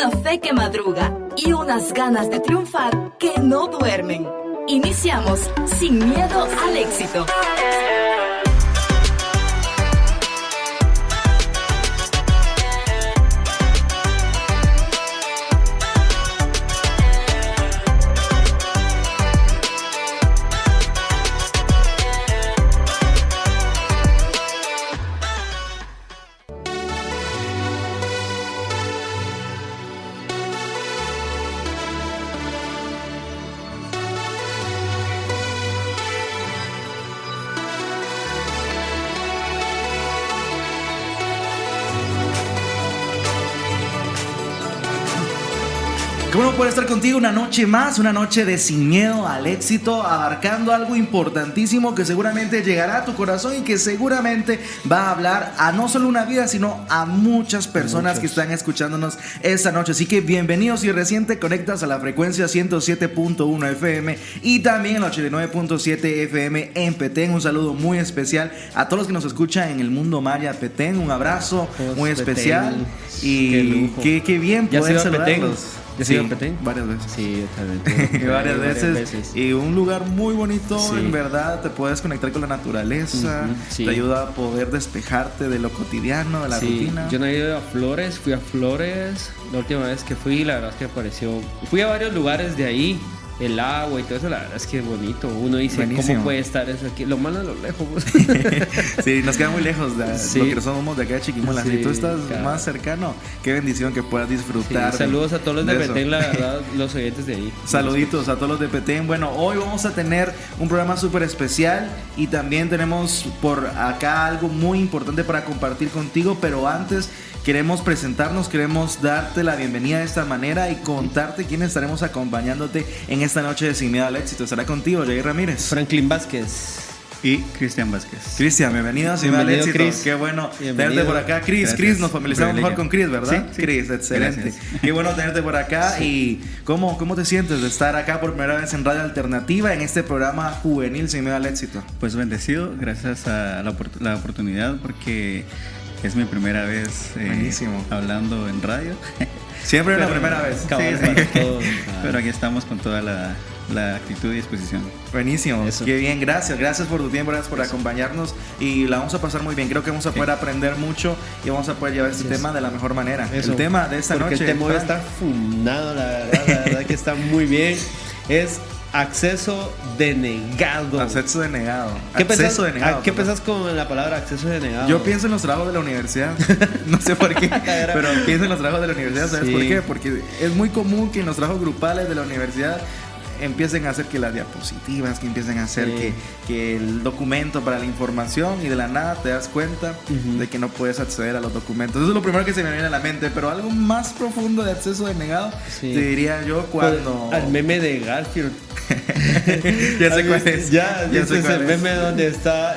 una fe que madruga y unas ganas de triunfar que no duermen. Iniciamos Sin Miedo al Éxito. Qué bueno poder estar contigo una noche más, una noche de Sin Miedo al Éxito, abarcando algo importantísimo que seguramente llegará a tu corazón y que seguramente va a hablar a no solo una vida, sino a muchas personas que están escuchándonos esta noche. Así que bienvenidos si recién te conectas a la frecuencia 107.1 FM y también el 89.7 FM en Petén. Un saludo muy especial a todos los que nos escuchan en el mundo maya Petén. Un abrazo muy especial y qué bien poder saludarlos. Sí, Petén varias veces. Sí, totalmente. varias veces. Y un lugar muy bonito, sí. En verdad, te puedes conectar con la naturaleza, sí. Te ayuda a poder despejarte de lo cotidiano, de la rutina. Yo no he ido a Flores, fui a Flores la última vez que fui, la verdad es que me pareció. Fui a varios lugares de ahí, el agua y todo eso, la verdad es que es bonito. Uno dice, buenísimo. ¿Cómo puede estar eso aquí? Lo malo es lo lejos. Sí, nos queda muy lejos de lo que somos de acá de Chiquimula. Si tú estás más cercano, qué bendición que puedas disfrutar. Sí, saludos a todos los de Petén, la verdad, los oyentes de ahí. Saluditos a todos los de Petén. Bueno, hoy vamos a tener un programa súper especial y también tenemos por acá algo muy importante para compartir contigo, pero antes queremos presentarnos, queremos darte la bienvenida de esta manera y contarte quiénes estaremos acompañándote en esta noche de Sin Miedo al Éxito. Estará contigo Jair Ramírez, Franklin Vázquez y Cristian Vázquez. Cristian, bienvenido a Sin Miedo al Éxito. Chris. Qué bueno tenerte por acá. Chris, nos familiarizamos mejor con Chris, ¿verdad? Sí. Chris, excelente. Gracias. Qué bueno tenerte por acá. Sí. Y ¿cómo te sientes de estar acá por primera vez en Radio Alternativa en este programa juvenil Sin Miedo al Éxito? Pues bendecido, gracias a la oportunidad, porque es mi primera vez hablando en radio. Siempre es la primera vez. Pero aquí estamos con toda la actitud y disposición. Buenísimo, eso. Qué bien, gracias por tu tiempo, gracias por acompañarnos y la vamos a pasar muy bien. Creo que vamos a poder aprender mucho y vamos a poder llevar este tema de la mejor manera. Eso. El tema de esta noche. Porque el tema está fundado, la verdad que está muy bien. Es acceso denegado. Acceso denegado. ¿Qué pensás con la palabra acceso denegado? Yo pienso en los trabajos de la universidad. No sé por qué, pero pienso en los trabajos de la universidad. ¿Sabes por qué? Porque es muy común que en los trabajos grupales de la universidad empiecen a hacer que las diapositivas, que empiecen a hacer que el documento para la información, y de la nada te das cuenta de que no puedes acceder a los documentos. Eso es lo primero que se me viene a la mente, pero algo más profundo de acceso denegado, te diría yo cuando... Al meme de Garfield. Ya sé cuál es. Ya sé cuál es. El meme donde está...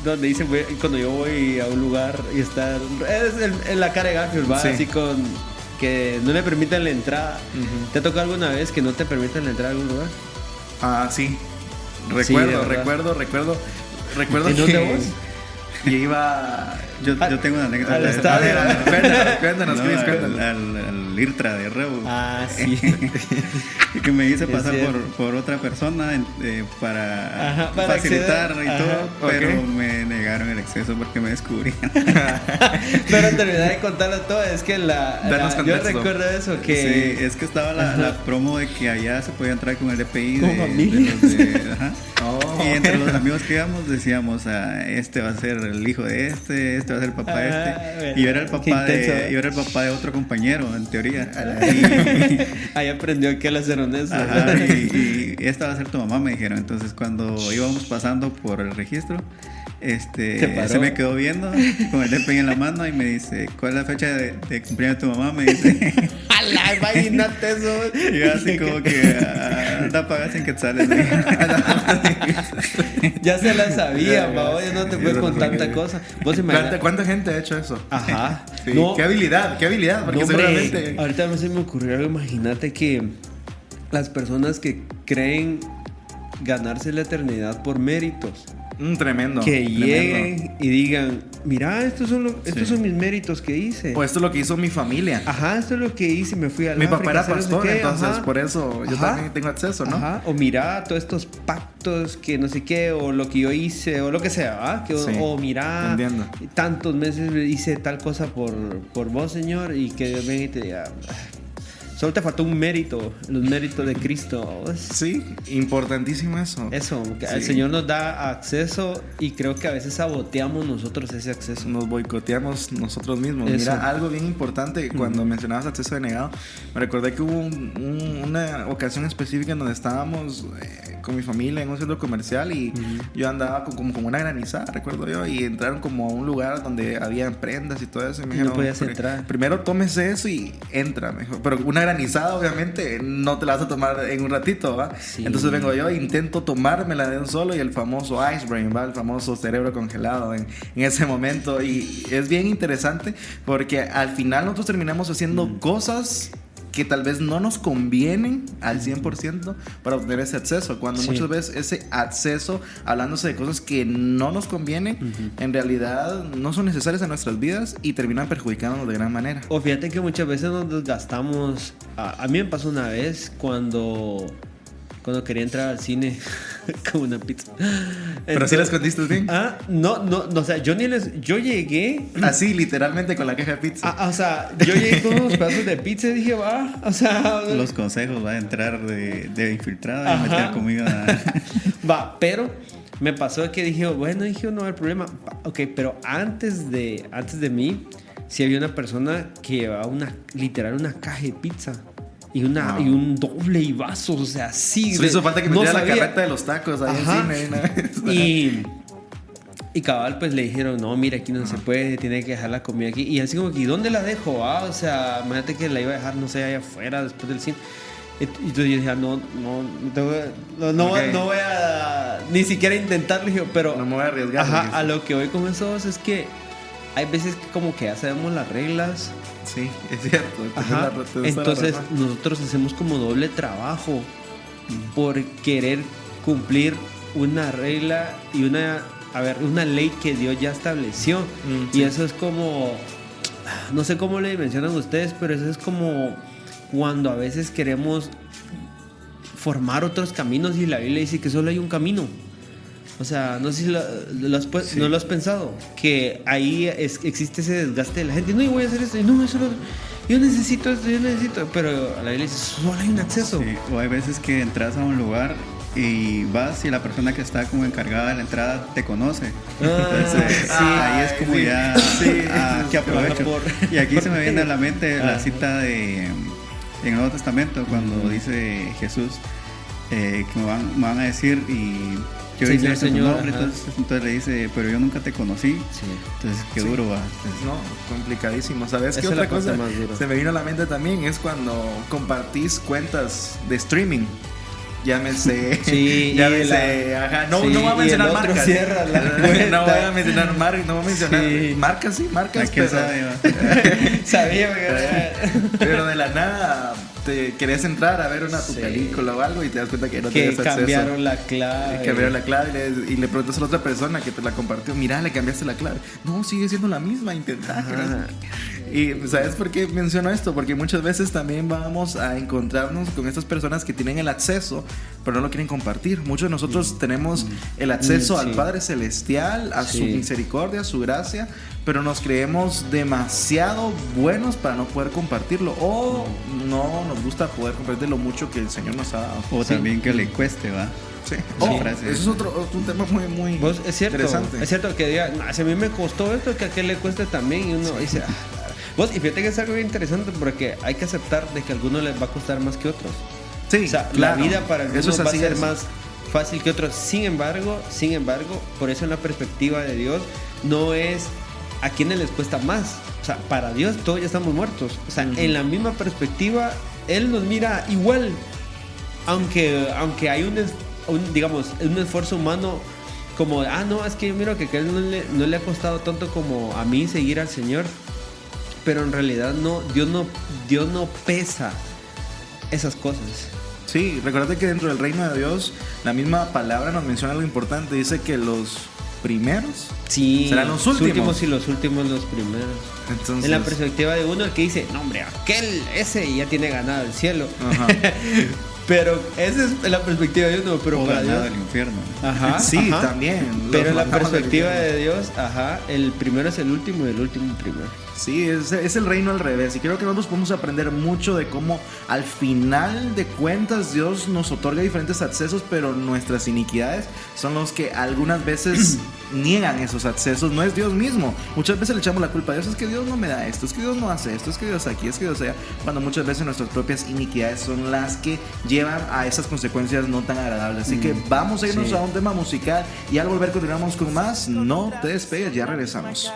donde dice, cuando yo voy a un lugar y está... Es la cara de Garfield, va así con... que no le permiten la entrada. ¿Te ha tocado alguna vez que no te permiten la entrada a algún lugar? Ah, sí. Recuerdo ¿En dónde vos? Y iba... Yo tengo una anécdota. Al estadio. Cuéntanos, Chris, cuéntanos. Al IRTRA de Reu. Ah, sí. Que me hice pasar por otra persona para facilitar acceder. Y todo, pero me negaron el acceso porque me descubrían. Pero terminé de contarlo todo. Es que yo recuerdo eso. Que sí, es que estaba la promo de que allá se podía entrar con el DPI y entre los amigos que íbamos decíamos, este va a ser el hijo de este va a ser el papá de este. Y yo era el papá de otro compañero, en teoría. Ahí aprendió que las eran eso. Y esta va a ser tu mamá, me dijeron. Entonces cuando íbamos pasando por el registro, se me quedó viendo con el DPI en la mano y me dice, ¿cuál es la fecha de cumpleaños de tu mamá? Me dice. ¡Hala! Imagínate eso. Y yo así como que anda pagas en quetzales. Ya se la sabía, Pao, ya no te fue con tanta cosa. ¿Cuánta gente ha hecho eso? Ajá. Sí. No, qué habilidad, porque no, seguramente... Ahorita no se me ocurrió algo. Imagínate que las personas que creen ganarse la eternidad por méritos, Tremendo. Que tremendo. lleguen y digan, mira, estos son mis méritos que hice. O esto es lo que hizo mi familia. Ajá, esto es lo que hice, me fui a Mi papá era África, pastor, no sé qué, entonces ajá. por eso yo Ajá. también tengo acceso, ¿no? Ajá. O mira todos estos pactos que no sé qué, o lo que yo hice, o lo que sea, ¿ah? Sí, o mira, entiendo. tantos meses hice tal cosa por vos, Señor, y que Dios venga y te diga, solo te faltó un mérito, los méritos de Cristo. Sí, importantísimo eso. Eso, que Sí. el Señor nos da acceso y creo que a veces saboteamos nosotros ese acceso. Nos boicoteamos nosotros mismos. Eso. Mira, algo bien importante, cuando mencionabas acceso denegado, me recordé que hubo una ocasión específica en donde estábamos con mi familia en un centro comercial y yo andaba como una granizada, recuerdo yo, y entraron como a un lugar donde había prendas y todo eso. Y me Y no podías entrar. Primero tómese eso y entra, me dijo. Pero una granizada, obviamente, no te la vas a tomar en un ratito, ¿va? Sí. Entonces vengo yo, intento tomármela de un solo y el famoso ice brain, ¿va? El famoso cerebro congelado en ese momento. Y es bien interesante porque al final nosotros terminamos haciendo cosas que tal vez no nos convienen al 100% para obtener ese acceso, cuando Sí. muchas veces ese acceso, hablándose de cosas que no nos convienen, en realidad no son necesarias en nuestras vidas y terminan perjudicándonos de gran manera. O fíjate que muchas veces nos desgastamos. A mí me pasó una vez cuando quería entrar al cine con una pizza. Pero si la escondiste bien. No, o sea, yo llegué. Así, literalmente con la caja de pizza. O sea, yo llegué con unos pedazos de pizza y dije, va, o sea. Los consejos, va a entrar de infiltrado y Ajá. meter comida. Va, pero me pasó que dije, bueno, no hay problema. Ok, pero antes de mí, sí había una persona que llevaba literal una caja de pizza. Y un doble y vasos, o sea, sí. Solo hizo falta que metiera la sabía. carreta de los tacos ahí Ajá. encima. Una vez. Y cabal, pues le dijeron, no, mira, aquí no se puede, tiene que dejar la comida aquí. Y así como que, ¿y dónde la dejo? O sea, imagínate que la iba a dejar, no sé, allá afuera, después del cine. Y entonces yo dije, no voy a ni siquiera intentarlo, dije, pero... No me voy a arriesgar. Ajá, porque a lo que voy con eso es que hay veces que como que ya sabemos las reglas. sí, es cierto. Ajá. Entonces nosotros hacemos como doble trabajo por querer cumplir una regla y una ley que Dios ya estableció. Sí. Y eso es como, no sé cómo le mencionan ustedes, pero eso es como cuando a veces queremos formar otros caminos y la Biblia dice que solo hay un camino. O sea, no sé si no lo has pensado, que ahí existe ese desgaste de la gente. No, yo voy a hacer esto, y no, eso yo necesito esto, pero a la Biblia dice, solo hay un acceso. Sí, o hay veces que entras a un lugar y vas y la persona que está como encargada de la entrada te conoce. Entonces, ahí es como ya que aprovecho. Y aquí se me viene a la mente la cita en el Nuevo Testamento cuando dice Jesús que me van a decir y yo Sí, hice Señor, nombre, entonces le dice, pero yo nunca te conocí. Sí. Entonces, qué Sí. duro va. No, complicadísimo. ¿Sabes qué Esa es otra la parte cosa más dura. se me vino a la mente también? Es cuando compartís cuentas de streaming. Llámese. Sí, llámese. Ajá. No, sí, no voy a y mencionar el otro marcas. cierra la No cuenta. voy a mencionar marcas. No voy a mencionar Sí. marcas, sí, marcas. ¿Quién Pero, sabe, va? Sabía, pero de la nada te querés entrar a ver tu Sí. película o algo y te das cuenta que no que tienes acceso. cambiaron la clave. Cambiaron la clave y le preguntas a la otra persona que te la compartió, mira, le cambiaste la clave. No, sigue siendo la misma, intentá. Ajá. Y ¿sabes por qué menciono esto? Porque muchas veces también vamos a encontrarnos con estas personas que tienen el acceso, pero no lo quieren compartir. Muchos de nosotros tenemos el acceso al sí. Padre Celestial, a su Sí. misericordia, a su gracia, pero nos creemos demasiado buenos para no poder compartirlo o no nos gusta poder compartir lo mucho que el Señor nos ha dado. O también que le cueste, va. Sí. Esa frase. Eso es otro tema muy Vos, es cierto, interesante. es cierto que diga, "Nah, si a mí me costó esto, que a aquel le cueste también", y uno dice, vos, y fíjate que es algo bien interesante porque hay que aceptar de que a algunos les va a costar más que otros. Sí, O sea, claro. la vida para algunos Eso es va a así, ser es. más fácil que otros. Sin embargo, por eso en la perspectiva de Dios no es a quienes les cuesta más. O sea, para Dios todos ya estamos muertos. O sea, en la misma perspectiva, Él nos mira igual. Aunque hay digamos, un esfuerzo humano como, no, es que yo miro que a él no le ha costado tanto como a mí seguir al Señor. Pero en realidad no, Dios no pesa esas cosas. Sí, recuerda que dentro del reino de Dios la misma palabra nos menciona algo importante. Dice que los primeros serán los últimos. Y los últimos los primeros. Entonces, en la perspectiva de uno, el que dice, no hombre, ese ya tiene ganado el cielo. Ajá. Pero esa es la perspectiva de uno, pero para Dios del infierno. Ajá, sí, ajá. También. Pero en la perspectiva de Dios, el primero es el último y el último el primero. Sí, es el reino al revés. Y creo que nosotros podemos aprender mucho de cómo al final de cuentas Dios nos otorga diferentes accesos, pero nuestras iniquidades son los que algunas veces niegan esos accesos. No es Dios mismo. Muchas veces le echamos la culpa a Dios. Es que Dios no me da esto, es que Dios no hace esto, es que Dios aquí, es que Dios allá. Cuando muchas veces nuestras propias iniquidades son las que llevan a esas consecuencias no tan agradables. Así que vamos a irnos a un tema musical y al volver continuamos con más. No te despegues, ya regresamos.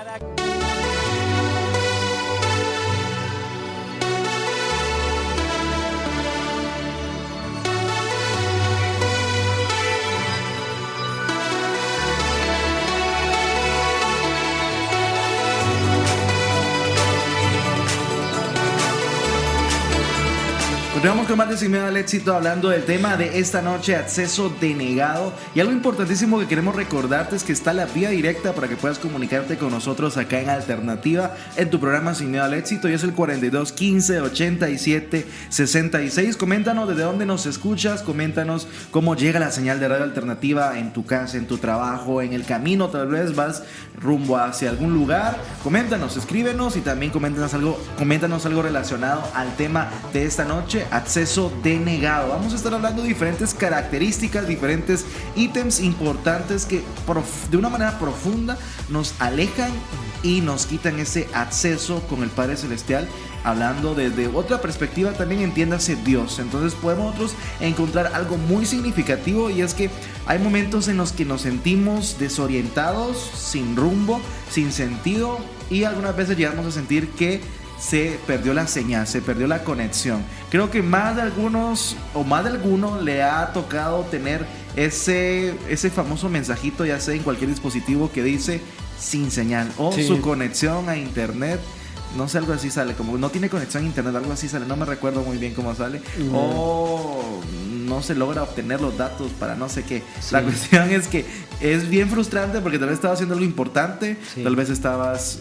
Continuamos con más de Sin Miedo al Éxito, hablando del tema de esta noche, acceso denegado. Y algo importantísimo que queremos recordarte es que está la vía directa para que puedas comunicarte con nosotros acá en Alternativa en tu programa Sin Miedo al Éxito, y es el 42 15 87 66. Coméntanos desde dónde nos escuchas, coméntanos cómo llega la señal de Radio Alternativa en tu casa, en tu trabajo, en el camino, tal vez vas rumbo hacia algún lugar. Coméntanos, escríbenos y también coméntanos algo relacionado al tema de esta noche, acceso denegado. Vamos a estar hablando de diferentes características, diferentes ítems importantes que de una manera profunda nos alejan y nos quitan ese acceso con el Padre Celestial, hablando desde otra perspectiva también, entiéndase Dios. Entonces podemos nosotros encontrar algo muy significativo, y es que hay momentos en los que nos sentimos desorientados, sin rumbo, sin sentido, y algunas veces llegamos a sentir que se perdió la señal, se perdió la conexión. Creo que más de algunos o más de alguno le ha tocado tener ese famoso mensajito, ya sea en cualquier dispositivo, que dice sin señal, o su conexión a internet, no sé, algo así sale, como no tiene conexión a internet, algo así sale, no me recuerdo muy bien cómo sale, o no se logra obtener los datos para no sé qué. La cuestión es que es bien frustrante, porque tal vez estabas haciendo algo importante, tal vez estabas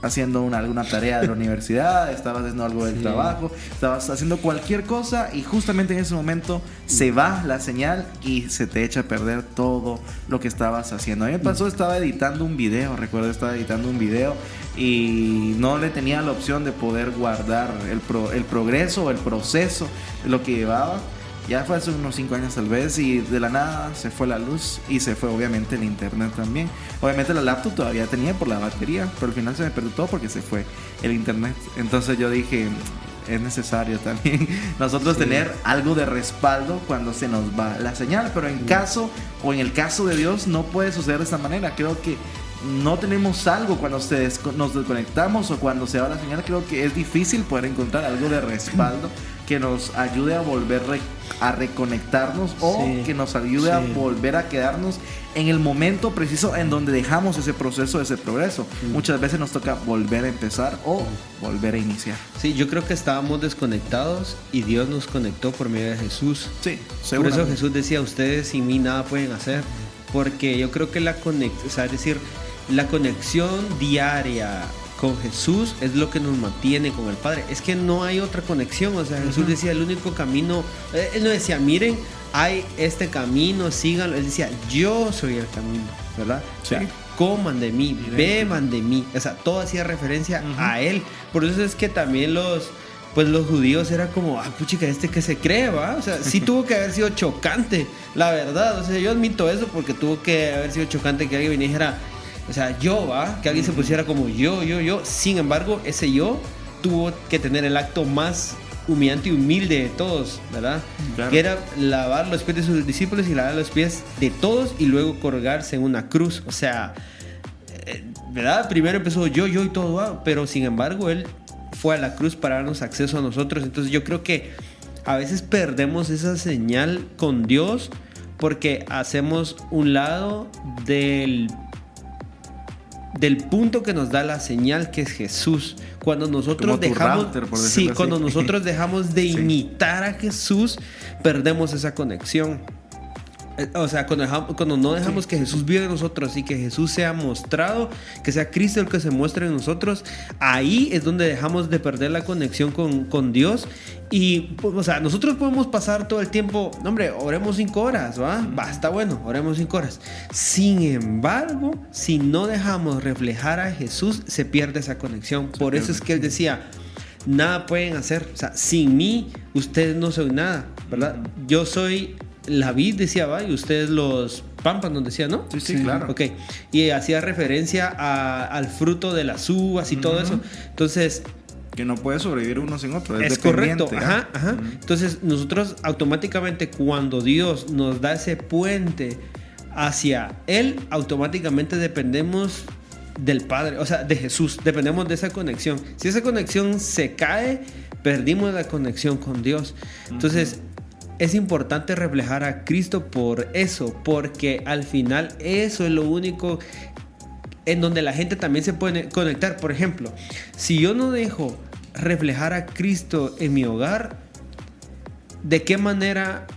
haciendo alguna tarea de la universidad, estabas haciendo algo del trabajo, estabas haciendo cualquier cosa, y justamente en ese momento se va la señal y se te echa a perder todo lo que estabas haciendo. A mí me pasó, estaba editando un video, y no le tenía la opción de poder guardar el progreso o el proceso de lo que llevaba. Ya fue hace unos 5 años tal vez, y de la nada se fue la luz y se fue obviamente el internet también. Obviamente la laptop todavía tenía por la batería, pero al final se me perdió todo porque se fue el internet. Entonces yo dije, es necesario también nosotros tener algo de respaldo cuando se nos va la señal. Pero en el caso de Dios no puede suceder de esta manera. Creo que no tenemos algo cuando nos desconectamos o cuando se va la señal. Creo que es difícil poder encontrar algo de respaldo que nos ayude a volver a reconectarnos, o que nos ayude a volver a quedarnos en el momento preciso en donde dejamos ese proceso, ese progreso. Muchas veces nos toca volver a empezar o volver a iniciar. Sí, yo creo que estábamos desconectados y Dios nos conectó por medio de Jesús. Sí, por eso Jesús decía, ustedes sin mí nada pueden hacer, porque yo creo que la conexión diaria con Jesús es lo que nos mantiene con el Padre. Es que no hay otra conexión. O sea, Jesús decía, el único camino, él no decía, miren, hay este camino, síganlo. Él decía, yo soy el camino, ¿verdad? Sí. O sea, coman de mí, beban de mí. O sea, todo hacía referencia a él. Por eso es que también los judíos era como, puchica, que se cree, ¿va? O sea, sí tuvo que haber sido chocante, la verdad. O sea, yo admito eso, porque tuvo que haber sido chocante que alguien viniera y dijera, o sea, yo, ¿va? Que alguien se pusiera como yo. Sin embargo, ese yo tuvo que tener el acto más humillante y humilde de todos, ¿verdad? Claro. Que era lavar los pies de sus discípulos y lavar los pies de todos, y luego colgarse en una cruz. O sea, ¿verdad? Primero empezó yo y todo, ¿va? Pero sin embargo, él fue a la cruz para darnos acceso a nosotros. Entonces yo creo que a veces perdemos esa señal con Dios porque hacemos un lado del del punto que nos da la señal, que es Jesús. Cuando nosotros dejamos de imitar a Jesús, perdemos esa conexión. O sea, cuando no dejamos que Jesús viva en nosotros y que Jesús sea mostrado, que sea Cristo el que se muestre en nosotros, ahí es donde dejamos de perder la conexión con Dios. Y, o sea, nosotros podemos pasar todo el tiempo, hombre, oremos 5 horas, ¿va? Está bueno, oremos 5 horas. Sin embargo, si no dejamos reflejar a Jesús, se pierde esa conexión. Por eso es que él decía, nada pueden hacer, o sea, sin mí, ustedes no son nada, ¿verdad? Yo soy la vid, decía, va, y ustedes los pámpanos, decía, ¿no? Sí, claro. Ok, y hacía referencia al fruto de las uvas y todo eso. Entonces, que no puede sobrevivir uno sin otro. Es correcto. Ajá. Entonces, nosotros automáticamente, cuando Dios nos da ese puente hacia Él, automáticamente dependemos del Padre, o sea, de Jesús. Dependemos de esa conexión. Si esa conexión se cae, perdimos la conexión con Dios. Entonces, es importante reflejar a Cristo por eso, porque al final eso es lo único en donde la gente también se puede conectar. Por ejemplo, si yo no dejo reflejar a Cristo en mi hogar, ¿de qué manera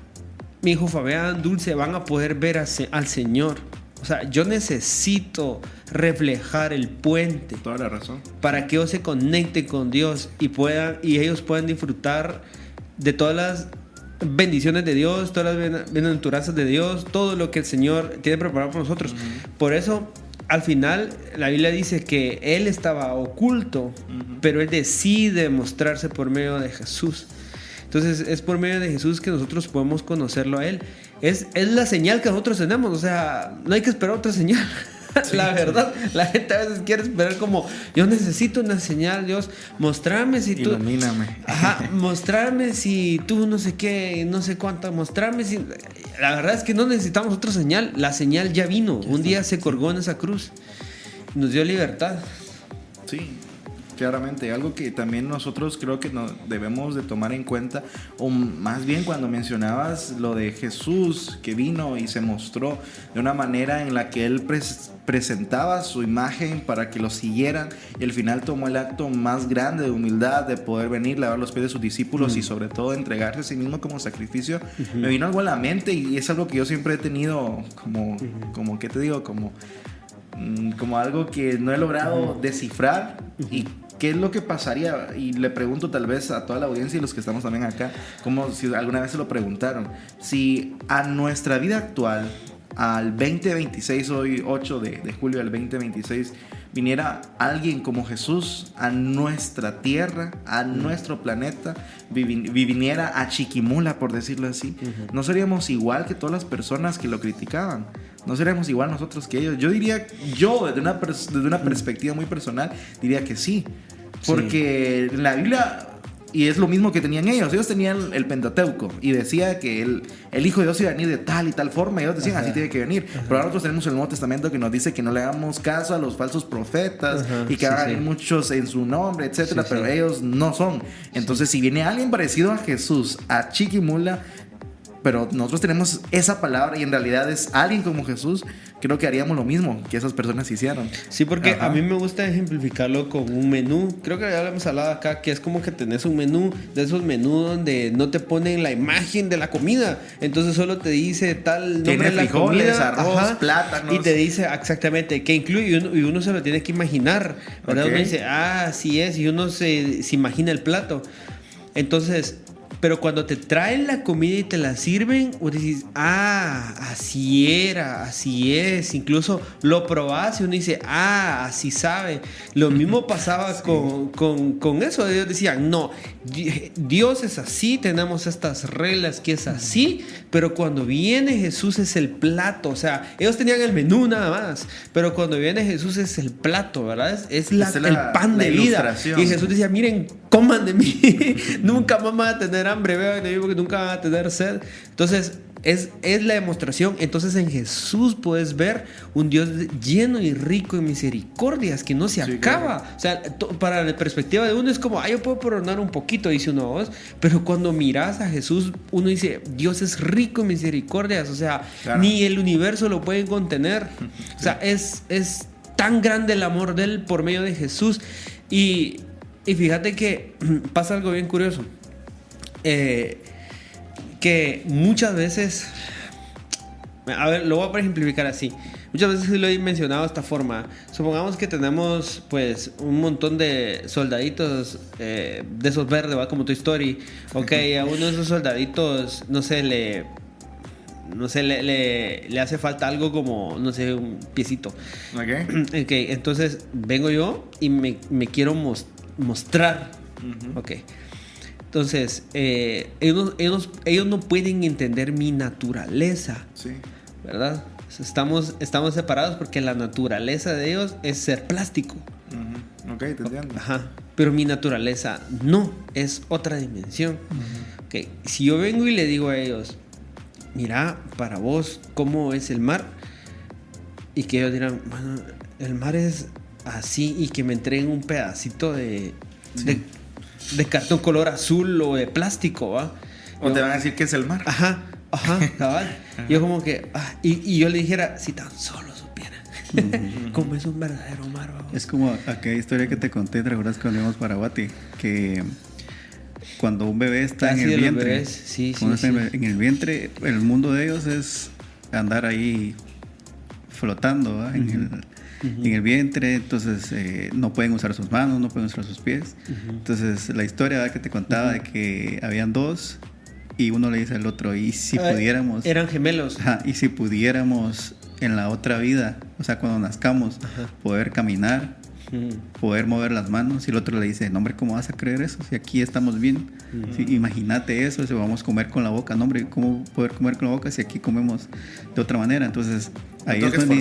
mi hijo Fabián, Dulce van a poder ver al Señor? O sea, yo necesito reflejar el puente. Toda la razón. Para que ellos se conecten con Dios y ellos puedan disfrutar de todas las bendiciones de Dios, todas las bienaventuranzas de Dios, todo lo que el Señor tiene preparado para nosotros. Por eso, al final, la Biblia dice que Él estaba oculto, pero Él decide mostrarse por medio de Jesús. Entonces, es por medio de Jesús que nosotros podemos conocerlo a Él. Es la señal que nosotros tenemos, o sea, no hay que esperar otra señal. La verdad, la gente a veces quiere esperar como, yo necesito una señal, Dios, mostrarme si tú... Ilumíname. Ajá, mostrarme si tú no sé qué, no sé cuánto, mostrarme si... La verdad es que no necesitamos otra señal, la señal ya vino, un día se colgó en esa cruz, nos dio libertad. Sí, claramente, algo que también nosotros creo que debemos de tomar en cuenta, o más bien cuando mencionabas lo de Jesús que vino y se mostró de una manera en la que Él presentaba su imagen para que lo siguieran, y al final tomó el acto más grande de humildad de poder venir, lavar los pies de sus discípulos y sobre todo entregarse a sí mismo como sacrificio. Me vino algo a la mente y es algo que yo siempre he tenido como ¿qué te digo? Como algo que no he logrado descifrar. Y qué es lo que pasaría, y le pregunto tal vez a toda la audiencia y los que estamos también acá, como si alguna vez se lo preguntaron, si a nuestra vida actual, al 2026, hoy 8 de julio del 2026, viniera alguien como Jesús a nuestra tierra, a nuestro planeta, viniera a Chiquimula, por decirlo así, no seríamos igual que todas las personas que lo criticaban. No seríamos igual nosotros que ellos. Yo diría, desde una perspectiva muy personal, diría que sí. Porque la Biblia, y es lo mismo que tenían ellos tenían el Pentateuco y decía que el Hijo de Dios iba a venir de tal y tal forma, y ellos decían, así tiene que venir. Pero ahora nosotros tenemos el Nuevo Testamento que nos dice que no le hagamos caso a los falsos profetas y que hagan muchos en su nombre, etcétera, pero ellos no son. Entonces, si viene alguien parecido a Jesús a Chiquimula, pero nosotros tenemos esa palabra y en realidad es alguien como Jesús, creo que haríamos lo mismo que esas personas hicieron. Sí, porque a mí me gusta ejemplificarlo con un menú. Creo que ya lo hemos hablado acá, que es como que tenés un menú, de esos menús donde no te ponen la imagen de la comida, entonces solo te dice tal nombre de la comida, arroz, plátanos, y te dice exactamente qué incluye, y uno se lo tiene que imaginar, ¿verdad? Uno dice, así es, y uno se imagina el plato. Entonces, pero cuando te traen la comida y te la sirven, vos decís, así era, así es. Incluso lo probás y uno dice, así sabe. Lo mismo pasaba con eso. Ellos decían, no, Dios es así, tenemos estas reglas que es así, pero cuando viene Jesús es el plato. O sea, ellos tenían el menú nada más, pero cuando viene Jesús es el plato, ¿verdad? Es el pan de vida. Y Jesús decía, miren, coman de mí, nunca más van a tener hambre, vean de mí porque nunca van a tener sed. Entonces es la demostración. Entonces en Jesús puedes ver un Dios lleno y rico en misericordias que no se acaba. Claro. O sea, para la perspectiva de uno es como, yo puedo perdonar un poquito, dice uno, vos, pero cuando miras a Jesús uno dice, Dios es rico en misericordias, o sea, claro, ni el universo lo puede contener. O sea, es tan grande el amor de Él por medio de Jesús. Y fíjate que pasa algo bien curioso. Que muchas veces, a ver, lo voy a ejemplificar así. Muchas veces lo he mencionado de esta forma. Supongamos que tenemos pues un montón de soldaditos de esos verdes, ¿va? Como Toy Story. Ok, a uno de esos soldaditos, no sé, le hace falta algo como, no sé, un piecito. Ok. Ok, entonces vengo yo y me quiero mostrar. Ok. Entonces, ellos no pueden entender mi naturaleza. Sí. ¿Verdad? Estamos separados porque la naturaleza de ellos es ser plástico. Ok, te entiendo. Ajá. Pero mi naturaleza no, es otra dimensión. Okay. Si yo vengo y le digo a ellos, mira, para vos, ¿cómo es el mar? Y que ellos dirán, bueno, el mar es así, y que me entreguen un pedacito de cartón color azul o de plástico, ¿va? O te van a decir que es el mar. Ajá, cabal. Yo como que, y yo le dijera, si tan solo supiera cómo es un verdadero mar, ¿va? Es como aquella historia que te conté, ¿te acuerdas cuando íbamos para Guati? Que cuando un bebé está en el vientre, en el vientre, el mundo de ellos es andar ahí flotando, ¿va? En el vientre. Entonces no pueden usar sus manos, no pueden usar sus pies. Entonces la historia, ¿verdad?, que te contaba de que habían dos y uno le dice al otro, y si pudiéramos, eran gemelos, y si pudiéramos en la otra vida, o sea, cuando nazcamos, poder caminar, poder mover las manos, y el otro le dice, no, hombre, ¿cómo vas a creer eso? Si aquí estamos bien. Sí, imagínate eso, si vamos a comer con la boca, no, hombre, ¿cómo poder comer con la boca si aquí comemos de otra manera? Entonces ahí es donde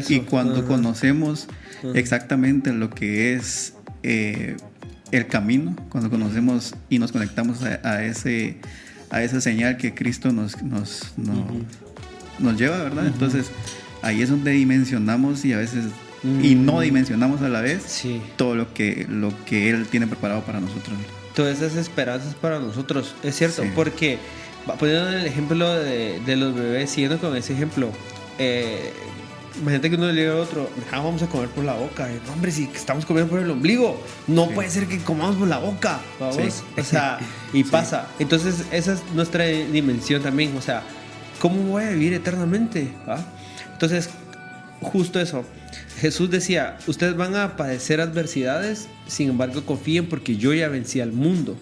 y cuando conocemos exactamente lo que es el camino, cuando conocemos y nos conectamos a esa señal que Cristo nos lleva, ¿verdad? Entonces ahí es donde dimensionamos y a veces y no dimensionamos a la vez todo lo que Él tiene preparado para nosotros. Todas esas esperanzas para nosotros, es cierto, porque poniendo el ejemplo de los bebés, siguiendo con ese ejemplo, imagínate que uno le diga a otro, vamos a comer por la boca. No, hombre, si estamos comiendo por el ombligo, no puede ser que comamos por la boca, ¿vamos? O sea, y pasa. Entonces esa es nuestra dimensión también, o sea, ¿cómo voy a vivir eternamente? ¿Va? Entonces, justo eso. Jesús decía, ustedes van a padecer adversidades, sin embargo confíen porque yo ya vencí al mundo.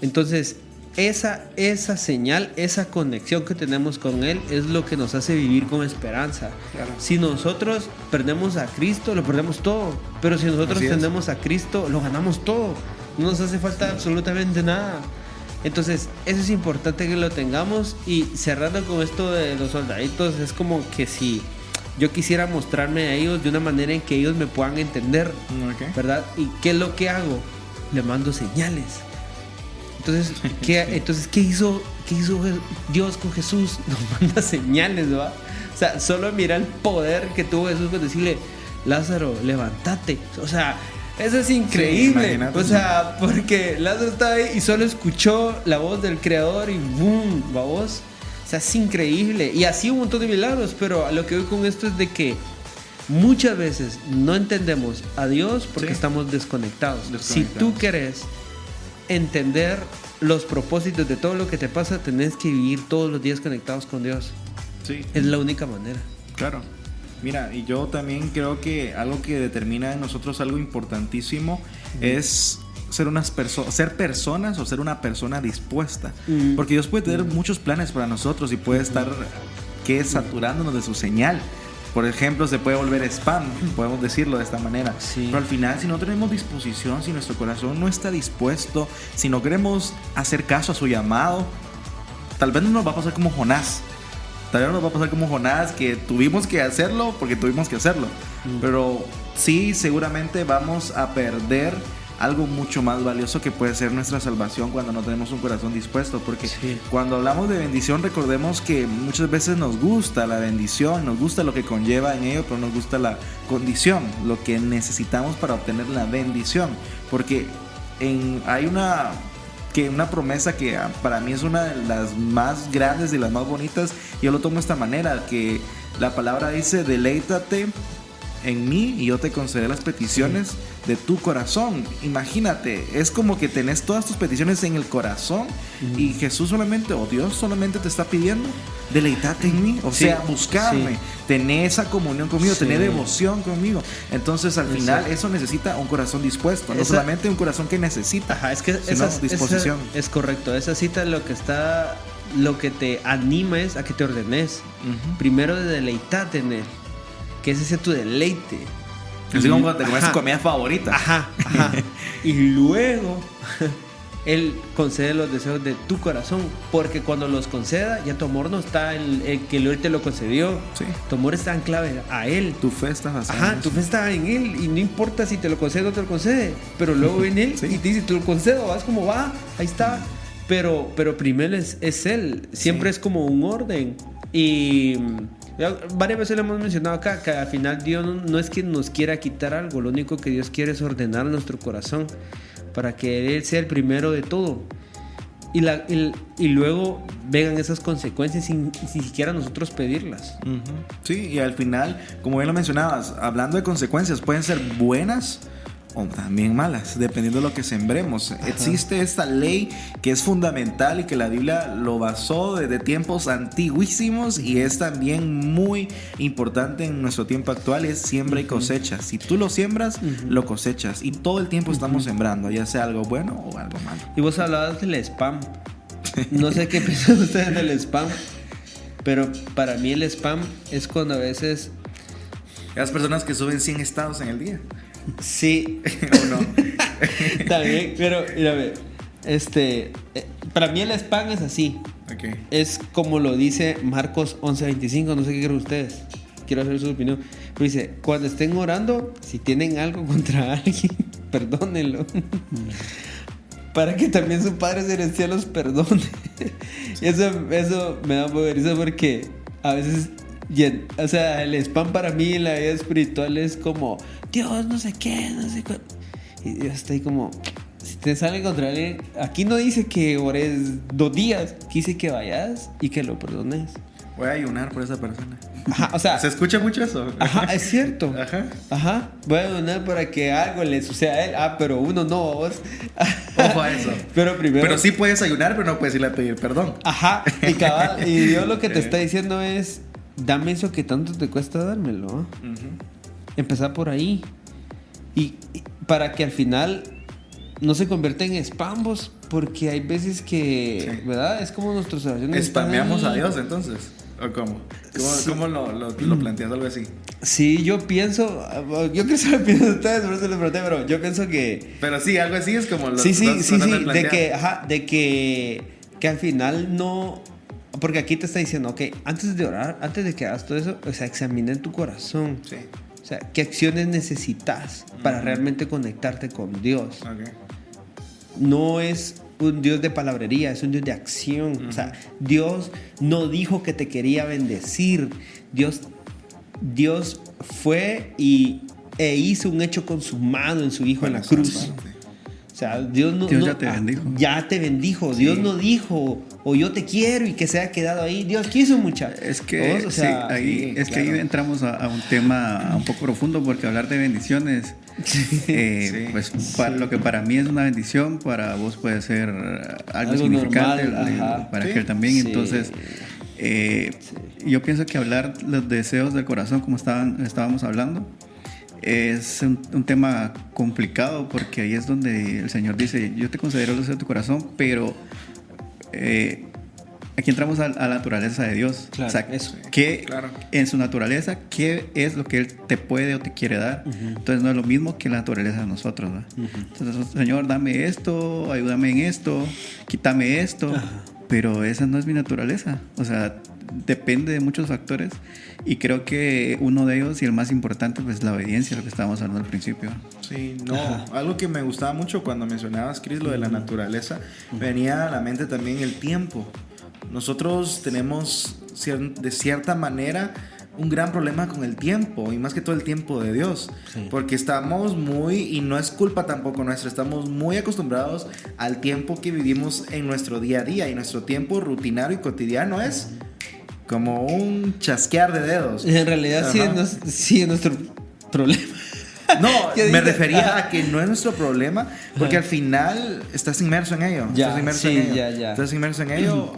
Entonces, esa señal, esa conexión que tenemos con Él es lo que nos hace vivir con esperanza. Claro. Si nosotros perdemos a Cristo, lo perdemos todo. Pero si nosotros tenemos a Cristo, lo ganamos todo. No nos hace falta absolutamente nada. Entonces, eso es importante que lo tengamos. Y cerrando con esto de los soldaditos, es como que si yo quisiera mostrarme a ellos de una manera en que ellos me puedan entender, ¿verdad? ¿Y qué es lo que hago? Le mando señales. Entonces, ¿qué hizo Dios con Jesús? Nos manda señales, ¿va? O sea, solo mira el poder que tuvo Jesús con decirle, Lázaro, levántate. O sea, eso es increíble. O sea, porque Lázaro estaba ahí y solo escuchó la voz del Creador y ¡boom! ¿Vamos? O sea, es increíble. Y así un montón de milagros, pero a lo que voy con esto es de que muchas veces no entendemos a Dios porque estamos desconectados. Si tú querés entender los propósitos de todo lo que te pasa, tenés que vivir todos los días conectados con Dios. Sí. Es la única manera. Claro. Mira, y yo también creo que algo que determina en nosotros algo importantísimo es ser personas o ser una persona dispuesta. Porque Dios puede tener muchos planes para nosotros y puede estar saturándonos de su señal. Por ejemplo, se puede volver spam, podemos decirlo de esta manera. Pero al final, si no tenemos disposición, si nuestro corazón no está dispuesto, si no queremos hacer caso a su llamado, tal vez no nos va a pasar como Jonás. Tal vez nos va a pasar como Jonás, que tuvimos que hacerlo porque tuvimos que hacerlo. Pero sí, seguramente vamos a perder algo mucho más valioso que puede ser nuestra salvación cuando no tenemos un corazón dispuesto. Porque cuando hablamos de bendición, recordemos que muchas veces nos gusta la bendición, nos gusta lo que conlleva en ello, pero nos gusta la condición, lo que necesitamos para obtener la bendición. Porque hay una promesa que para mí es una de las más grandes y las más bonitas. Yo lo tomo de esta manera, que La palabra dice, deleítate en mí y yo te concederé las peticiones de tu corazón. Imagínate, es como que tenés todas tus peticiones en el corazón y Jesús solamente, o Dios solamente te está pidiendo, deleítate en mí, o sea, buscarme, tener esa comunión conmigo, tener devoción conmigo. Entonces al final eso necesita un corazón dispuesto, no solamente un corazón que necesita. Ajá, es que sino disposición. Es correcto, esa cita lo que te anima es a que te ordenes. Primero de deleitarte en él, que ese sea tu deleite. Así como cuando te comes tu comida favorita. Ajá. Y luego Él concede los deseos de tu corazón, porque cuando los conceda, ya tu amor no está en el que Él te lo concedió. Sí. Tu amor está en clave a Él. Tu fe está basada en eso. Tu fe está en Él, y no importa si te lo concede o no te lo concede, pero luego viene Él y te dice, te lo concedo, vas como va, ahí está. Pero primero es Él, siempre es como un orden. Y varias veces lo hemos mencionado acá, que al final Dios no es que nos quiera quitar algo, lo único que Dios quiere es ordenar nuestro corazón para que Él sea el primero de todo. Y luego vengan esas consecuencias sin siquiera nosotros pedirlas. Sí, y al final, como bien lo mencionabas, hablando de consecuencias, pueden ser buenas o también malas, dependiendo de lo que sembremos. Existe esta ley que es fundamental y que la Biblia lo basó desde tiempos antiguísimos y es también muy importante en nuestro tiempo actual, es siembra y cosecha. Si tú lo siembras, lo cosechas, y todo el tiempo estamos sembrando, ya sea algo bueno o algo malo. Y vos hablabas del spam. No sé qué piensan ustedes del spam, pero para mí el spam es cuando a veces las personas que suben 100 estados en el día. Sí. ¿O no? También, pero mírame, para mí el spam es así. Okay. Es como lo dice Marcos 11:25, no sé qué creen ustedes. Quiero saber su opinión. Pero dice, cuando estén orando, si tienen algo contra alguien, perdónenlo. Para que también su Padre Celestial los perdone. Y eso me da un poco de risa porque a veces, o sea, el spam para mí en la vida espiritual es como Dios no sé qué, no sé cuál. Y Dios está ahí como, si te sale contra alguien, aquí no dice que ores 2 días, aquí dice que vayas y que lo perdones. Voy a ayunar por esa persona. Ajá, o sea, ¿se escucha mucho eso? Ajá, es cierto. Ajá. Voy a ayunar para que algo le suceda a él. Pero uno no, vos. Ojo a eso. Pero sí puedes ayunar, pero no puedes irle a pedir perdón. Ajá. Y Dios lo que te está diciendo es, dame eso que tanto te cuesta dármelo. Empezar por ahí. Y para que al final no se convierta en spam, vos, porque hay veces que, ¿verdad? Es como nuestras oraciones. ¿Spameamos a Dios entonces? ¿O cómo? ¿Cómo lo planteas? Algo así. Sí, yo pienso, yo creo que se lo pienso a ustedes, por eso les pregunté, pero yo pienso que... Pero sí, algo así es como lo Sí, de que al final no... Porque aquí te está diciendo, ok, antes de orar, antes de que hagas todo eso, o sea, examina en tu corazón. Sí. O sea, ¿qué acciones necesitas para realmente conectarte con Dios? Okay. No es un Dios de palabrería, es un Dios de acción. O sea, Dios no dijo que te quería bendecir. Dios fue e hizo un hecho consumado en su Hijo en la cruz. O sea, Dios ya te bendijo. Ya te bendijo. Sí. Dios no dijo, o yo te quiero y que se haya quedado ahí. Dios quiso mucha. Es que, o sea, sí, ahí entramos a un tema un poco profundo, porque hablar de bendiciones, pues lo que para mí es una bendición, para vos puede ser algo significante, para aquel también. Sí. Entonces, yo pienso que hablar los deseos del corazón, como estábamos hablando, es un tema complicado, porque ahí es donde el Señor dice, yo te concederé los deseos de tu corazón, pero aquí entramos a la naturaleza de Dios. Claro, o sea, eso. En su naturaleza, ¿qué es lo que Él te puede o te quiere dar? Entonces no es lo mismo que la naturaleza de nosotros, ¿no? Entonces, Señor, dame esto, ayúdame en esto, quítame esto. Pero esa no es mi naturaleza. O sea, depende de muchos factores, y creo que uno de ellos, y el más importante, pues la obediencia, lo que estábamos hablando al principio. Sí, algo que me gustaba mucho cuando mencionabas, Chris, lo de la naturaleza, venía a la mente también el tiempo. Nosotros tenemos de cierta manera un gran problema con el tiempo, y más que todo el tiempo de Dios, porque estamos y no es culpa tampoco nuestra, estamos muy acostumbrados al tiempo que vivimos en nuestro día a día, y nuestro tiempo rutinario y cotidiano es como un chasquear de dedos. En realidad sí es nuestro problema. No, me refería a que no es nuestro problema, porque al final estás inmerso en ello. Estás inmerso en ello,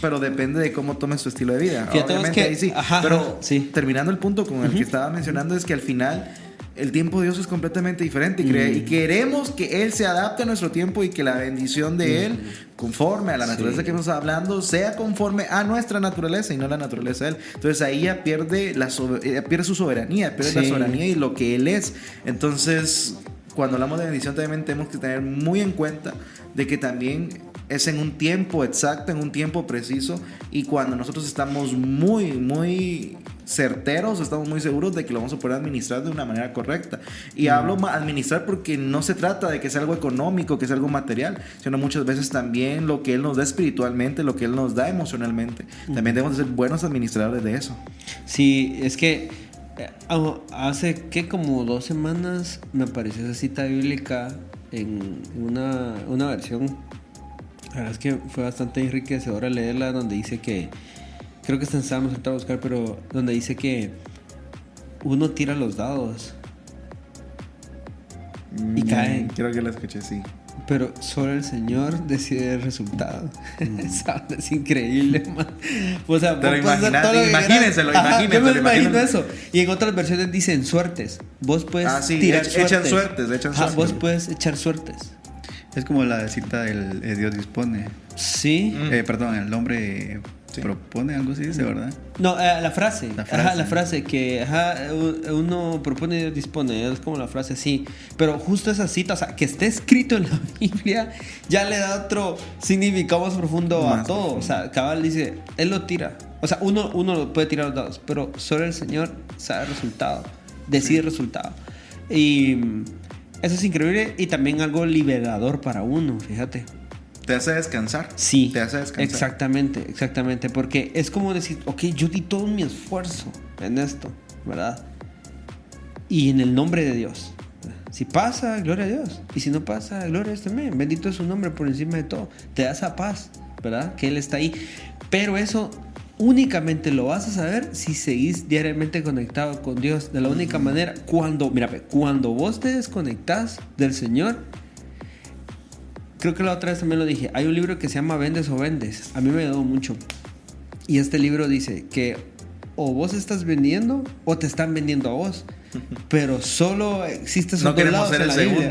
pero depende de cómo tomes tu estilo de vida. Fíjate, obviamente ahí sí. Pero sí. Terminando el punto con el que estaba mencionando, es que al final el tiempo de Dios es completamente diferente y queremos que Él se adapte a nuestro tiempo y que la bendición de Él, conforme a la naturaleza que estamos hablando, sea conforme a nuestra naturaleza y no la naturaleza de Él. Entonces ahí ya pierde su soberanía, pierde la soberanía y lo que Él es. Entonces, cuando hablamos de bendición, también tenemos que tener muy en cuenta de que también es en un tiempo exacto, en un tiempo preciso, y cuando nosotros estamos muy, muy certeros, estamos muy seguros de que lo vamos a poder administrar de una manera correcta. Y hablo administrar porque no se trata de que sea algo económico, que sea algo material, sino muchas veces también lo que Él nos da espiritualmente, lo que Él nos da emocionalmente. También debemos ser buenos administradores de eso. Sí, es que hace como 2 semanas me apareció esa cita bíblica en una versión. La verdad es que fue bastante enriquecedora leerla, donde dice que, creo que está en Salmos, ahorita a buscar, pero donde dice que uno tira los dados y caen. Creo que la escuché, sí. Pero solo el Señor decide el resultado. Es increíble, man. O sea, imagínenselo. Yo me imagino eso. Y en otras versiones dicen suertes. Vos puedes tirar suertes. Vos puedes echar suertes. Es como la cita del Dios dispone. Sí. Perdón, el hombre propone, algo así dice, ¿verdad? No, la frase. La frase que uno propone y Dios dispone. Es como la frase, sí. Pero justo esa cita, o sea, que esté escrito en la Biblia, ya le da otro significado más profundo a todo. Profundo. O sea, cabal dice, Él lo tira. O sea, uno lo puede tirar los dados, pero solo el Señor sabe el resultado. Decide el resultado. Y eso es increíble y también algo liberador para uno, fíjate. Te hace descansar. Sí. Te hace descansar. Exactamente. Porque es como decir, ok, yo di todo mi esfuerzo en esto, ¿verdad? Y en el nombre de Dios. Si pasa, gloria a Dios. Y si no pasa, gloria a Dios también. Bendito es su nombre por encima de todo. Te da esa paz, ¿verdad? Que Él está ahí. Pero eso únicamente lo vas a saber si seguís diariamente conectado con Dios. De la única manera, cuando vos te desconectás del Señor, creo que la otra vez también lo dije, hay un libro que se llama Vendes o Vendes. A mí me ayudó mucho. Y este libro dice que o vos estás vendiendo o te están vendiendo a vos. Pero solo existe esos dos lados en la Biblia.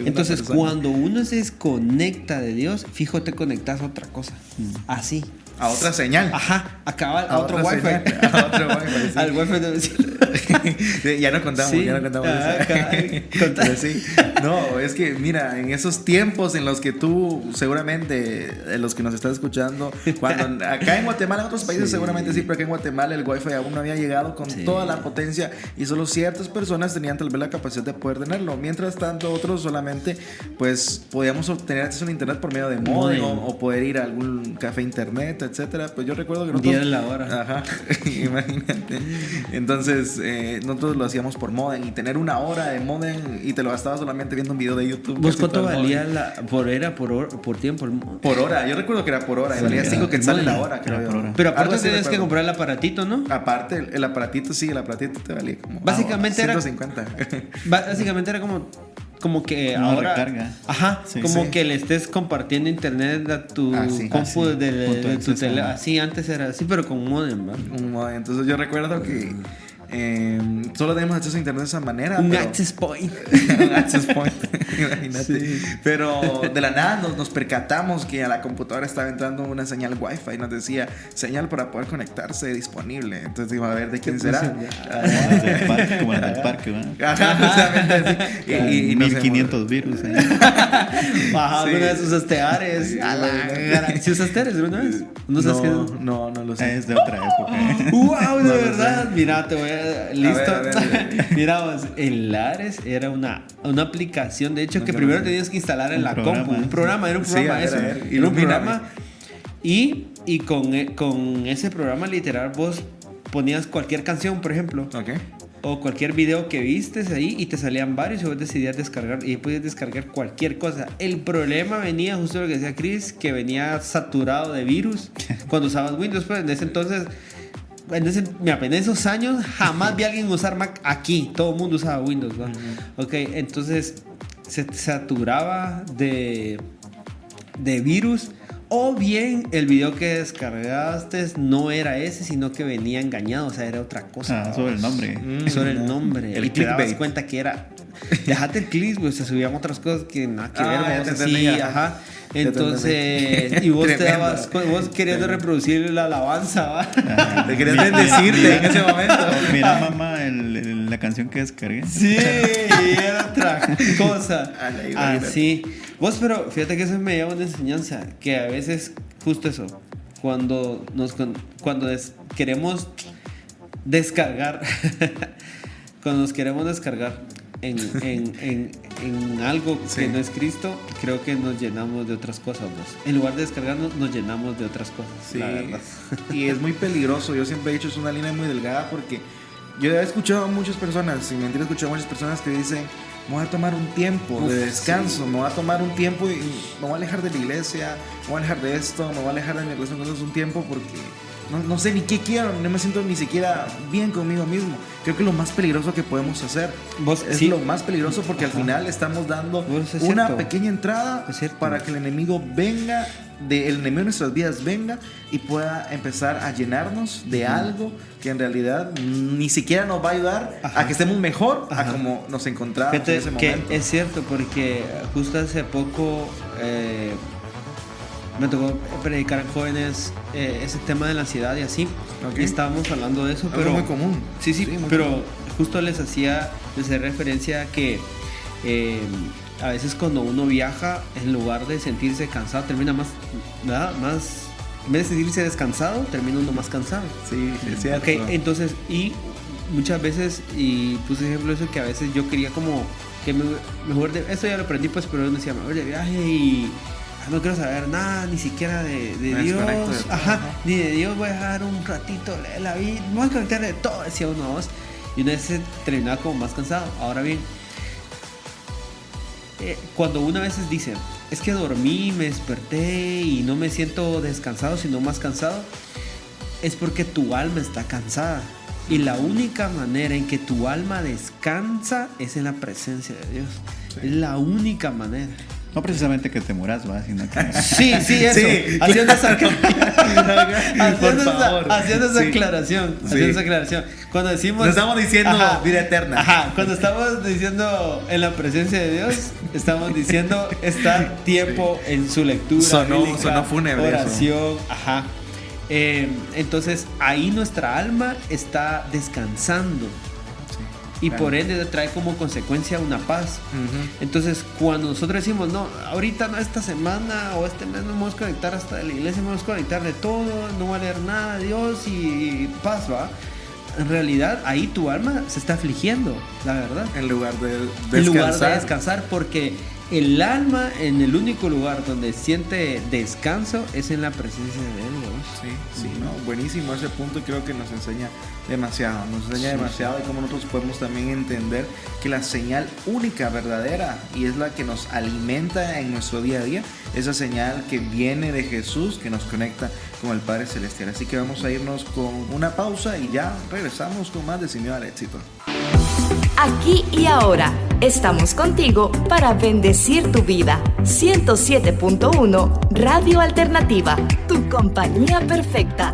Entonces, cuando uno se desconecta de Dios, fijo, te conectas a otra cosa. Así. A otra señal. A otro wifi. A otro wifi, sí. Al wifi de... Ya no contamos. Pero sí. No, es que mira, en esos tiempos en los que tú, seguramente, los que nos estás escuchando, cuando acá en Guatemala, en otros países seguramente sí, pero acá en Guatemala el wifi aún no había llegado con toda la potencia y solo ciertas personas tenían tal vez la capacidad de poder tenerlo. Mientras tanto, otros solamente, pues, podíamos obtener acceso a internet por medio de modem o poder ir a algún café internet, etcétera. Pues yo recuerdo que nosotros... Día de la hora. Ajá, imagínate. Entonces, nosotros lo hacíamos por modem y tener 1 hora de modem y te lo gastabas solamente viendo un video de YouTube. ¿Vos cuánto valía por tiempo? Por hora, yo recuerdo que era por hora, y valía 5 quetzales la hora, creo yo. Pero aparte tenías que comprar el aparatito, ¿no? Aparte, el aparatito te valía como básicamente 150. Básicamente era como que no, ahora recarga. Que le estés compartiendo internet a tu compu de tu tele. Así antes era así, pero con modem, ¿verdad? Un modem. Entonces yo recuerdo que solo teníamos acceso a internet de esa manera. Un access point. Un access point, imagínate. Sí. Pero de la nada nos percatamos que a la computadora estaba entrando una señal wifi y nos decía señal para poder conectarse disponible. Entonces dijimos, a ver, ¿de quién será? Como la del parque, ¿no? Justamente así. Y 1500 virus. Ajá, una vez usaste Ares. ¿Sí usaste Ares alguna vez? No lo sé. Es de otra época. ¡Wow! De verdad. Mira, te voy a... Listo. A ver. Mira, el Ares era una aplicación, de hecho, que primero tenías que instalar en la compu. Era un programa eso. Era un programa. Y con ese programa literal vos ponías cualquier canción, por ejemplo. o cualquier video que vistes ahí y te salían varios y vos decidías descargar y podías descargar cualquier cosa. El problema venía, justo lo que decía Chris, que venía saturado de virus cuando usabas Windows. Pues en ese entonces, en esos años jamás vi a alguien usar Mac aquí. Todo el mundo usaba Windows, ¿no? Ok, entonces se saturaba de virus. O bien el video que descargaste no era ese, sino que venía engañado, o sea, era otra cosa. Sobre el nombre. Sobre el nombre. El y te dabas clickbait. cuenta que era... Déjate el click, pues se subían otras cosas que nada que ver, ya vos te así, entendí, ajá. Entonces, y vos te Tremendo. dabas, vos queriendo reproducir la alabanza, ¿va? Te querías bendecirte en ese momento. Mira, mamá, la canción que descargué. Sí, era otra cosa. Imagínate. Así. Vos, pero fíjate que eso me lleva una enseñanza, que a veces, justo eso, cuando queremos descargar, cuando nos queremos descargar en algo que no es Cristo, creo que nos llenamos de otras cosas, vos. En lugar de descargarnos, nos llenamos de otras cosas, Sí, la verdad. y es muy peligroso. Yo siempre he dicho, es una línea muy delgada porque yo he escuchado a muchas personas, sin mentir, he escuchado a muchas personas que dicen: me voy a tomar un tiempo de descanso, me voy a tomar un tiempo y me voy a alejar de la iglesia, me voy a alejar de esto, me voy a alejar de mi relación con Dios un tiempo porque no sé ni qué quiero, no me siento ni siquiera bien conmigo mismo. Creo que lo más peligroso que podemos hacer es lo más peligroso porque al final estamos dando una pequeña entrada para que el enemigo venga, el enemigo de nuestras vidas venga y pueda empezar a llenarnos de algo que en realidad ni siquiera nos va a ayudar a que estemos mejor a como nos encontrábamos en ese momento. Que es cierto, porque justo hace poco me tocó predicar a jóvenes ese tema de la ansiedad y así. Y estábamos hablando de eso, Algo pero muy común. Sí, muy pero común. justo les hacía referencia a que a veces cuando uno viaja, en lugar de sentirse cansado, termina más, ¿verdad? En vez de sentirse descansado, termina uno más cansado. Sí, es cierto. Ok, entonces, y muchas veces, y puse ejemplo eso, que a veces yo quería como que mejor esto ya lo aprendí, pues, pero uno decía, mejor de viaje y no quiero saber nada, ni siquiera de Dios, ni de Dios, voy a dejar un ratito la vida, me voy a conectar de todo, decía uno a dos, y una vez se terminaba como más cansado. Ahora bien, cuando uno a veces dice, es que dormí, me desperté y no me siento descansado, sino más cansado, es porque tu alma está cansada. Y la única manera en que tu alma descansa es en la presencia de Dios. Es la única manera. No precisamente que te muras, va, sino que... Sí, eso. Sí, haciendo esa Sí. aclaración. Sí. Haciendo esa aclaración. Cuando decimos... Nos estamos diciendo vida eterna. Cuando estamos diciendo en la presencia de Dios, estamos diciendo estar tiempo en su lectura. Sonó fúnebre oración. Entonces, ahí nuestra alma está descansando. Y por ende trae como consecuencia una paz. Entonces, cuando nosotros decimos, no, ahorita no, esta semana o este mes no vamos a conectar hasta de la iglesia, vamos a conectar de todo, no voy a leer nada de Dios y paz, ¿va? En realidad, ahí tu alma se está afligiendo, la verdad. En lugar de descansar. En lugar de descansar, porque el alma, en el único lugar donde siente descanso, es en la presencia de Él, ¿no? Sí, no, buenísimo ese punto y creo que nos enseña demasiado, y cómo nosotros podemos también entender que la señal única, verdadera, y es la que nos alimenta en nuestro día a día, esa señal que viene de Jesús, que nos conecta con el Padre Celestial. Así que vamos a irnos con una pausa y ya regresamos con más de Sin Miedo al Éxito. Aquí y ahora estamos contigo para bendecir tu vida. 107.1 Radio Alternativa, tu compañía perfecta.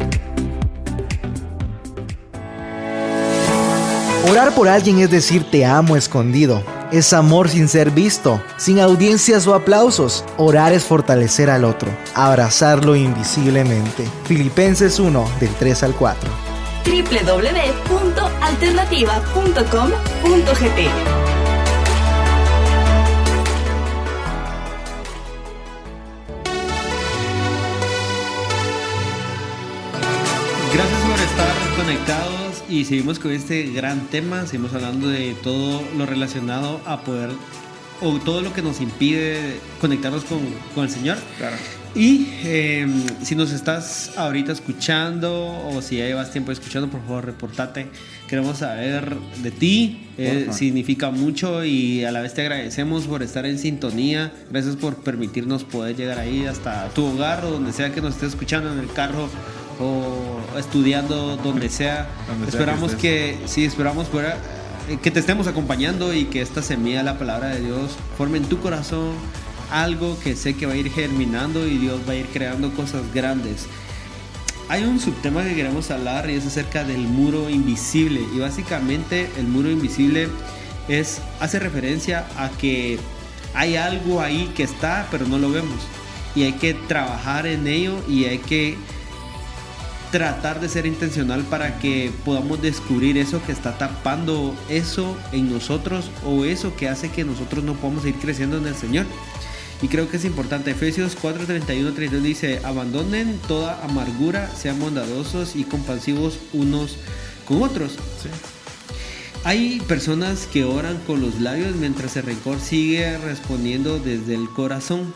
Orar por alguien es decir te amo escondido. Es amor sin ser visto, sin audiencias o aplausos. Orar es fortalecer al otro, abrazarlo invisiblemente. Filipenses 1, del 3 al 4. www.alternativa.com.gt. Gracias por estar conectados y seguimos con este gran tema. Seguimos hablando de todo lo relacionado a poder, o todo lo que nos impide conectarnos con el Señor. Claro. Y si nos estás ahorita escuchando o si ya llevas tiempo escuchando, por favor, reportate. Queremos saber de ti. Significa mucho y a la vez te agradecemos por estar en sintonía. Gracias por permitirnos poder llegar ahí hasta tu hogar o donde sea que nos estés escuchando, en el carro o estudiando, donde sea. Esperamos que poder, que te estemos acompañando y que esta semilla de la palabra de Dios forme en tu corazón algo que sé que va a ir germinando y Dios va a ir creando cosas grandes. Hay un subtema que queremos hablar y es acerca del muro invisible, y básicamente el muro invisible hace referencia a que hay algo ahí que está pero no lo vemos y hay que trabajar en ello y hay que tratar de ser intencional para que podamos descubrir eso que está tapando eso en nosotros o eso que hace que nosotros no podamos ir creciendo en el Señor. Y creo que es importante. Efesios 4:31-32 dice: abandonen toda amargura, sean bondadosos y compasivos unos con otros. Sí. Hay personas que oran con los labios mientras el rencor sigue respondiendo desde el corazón.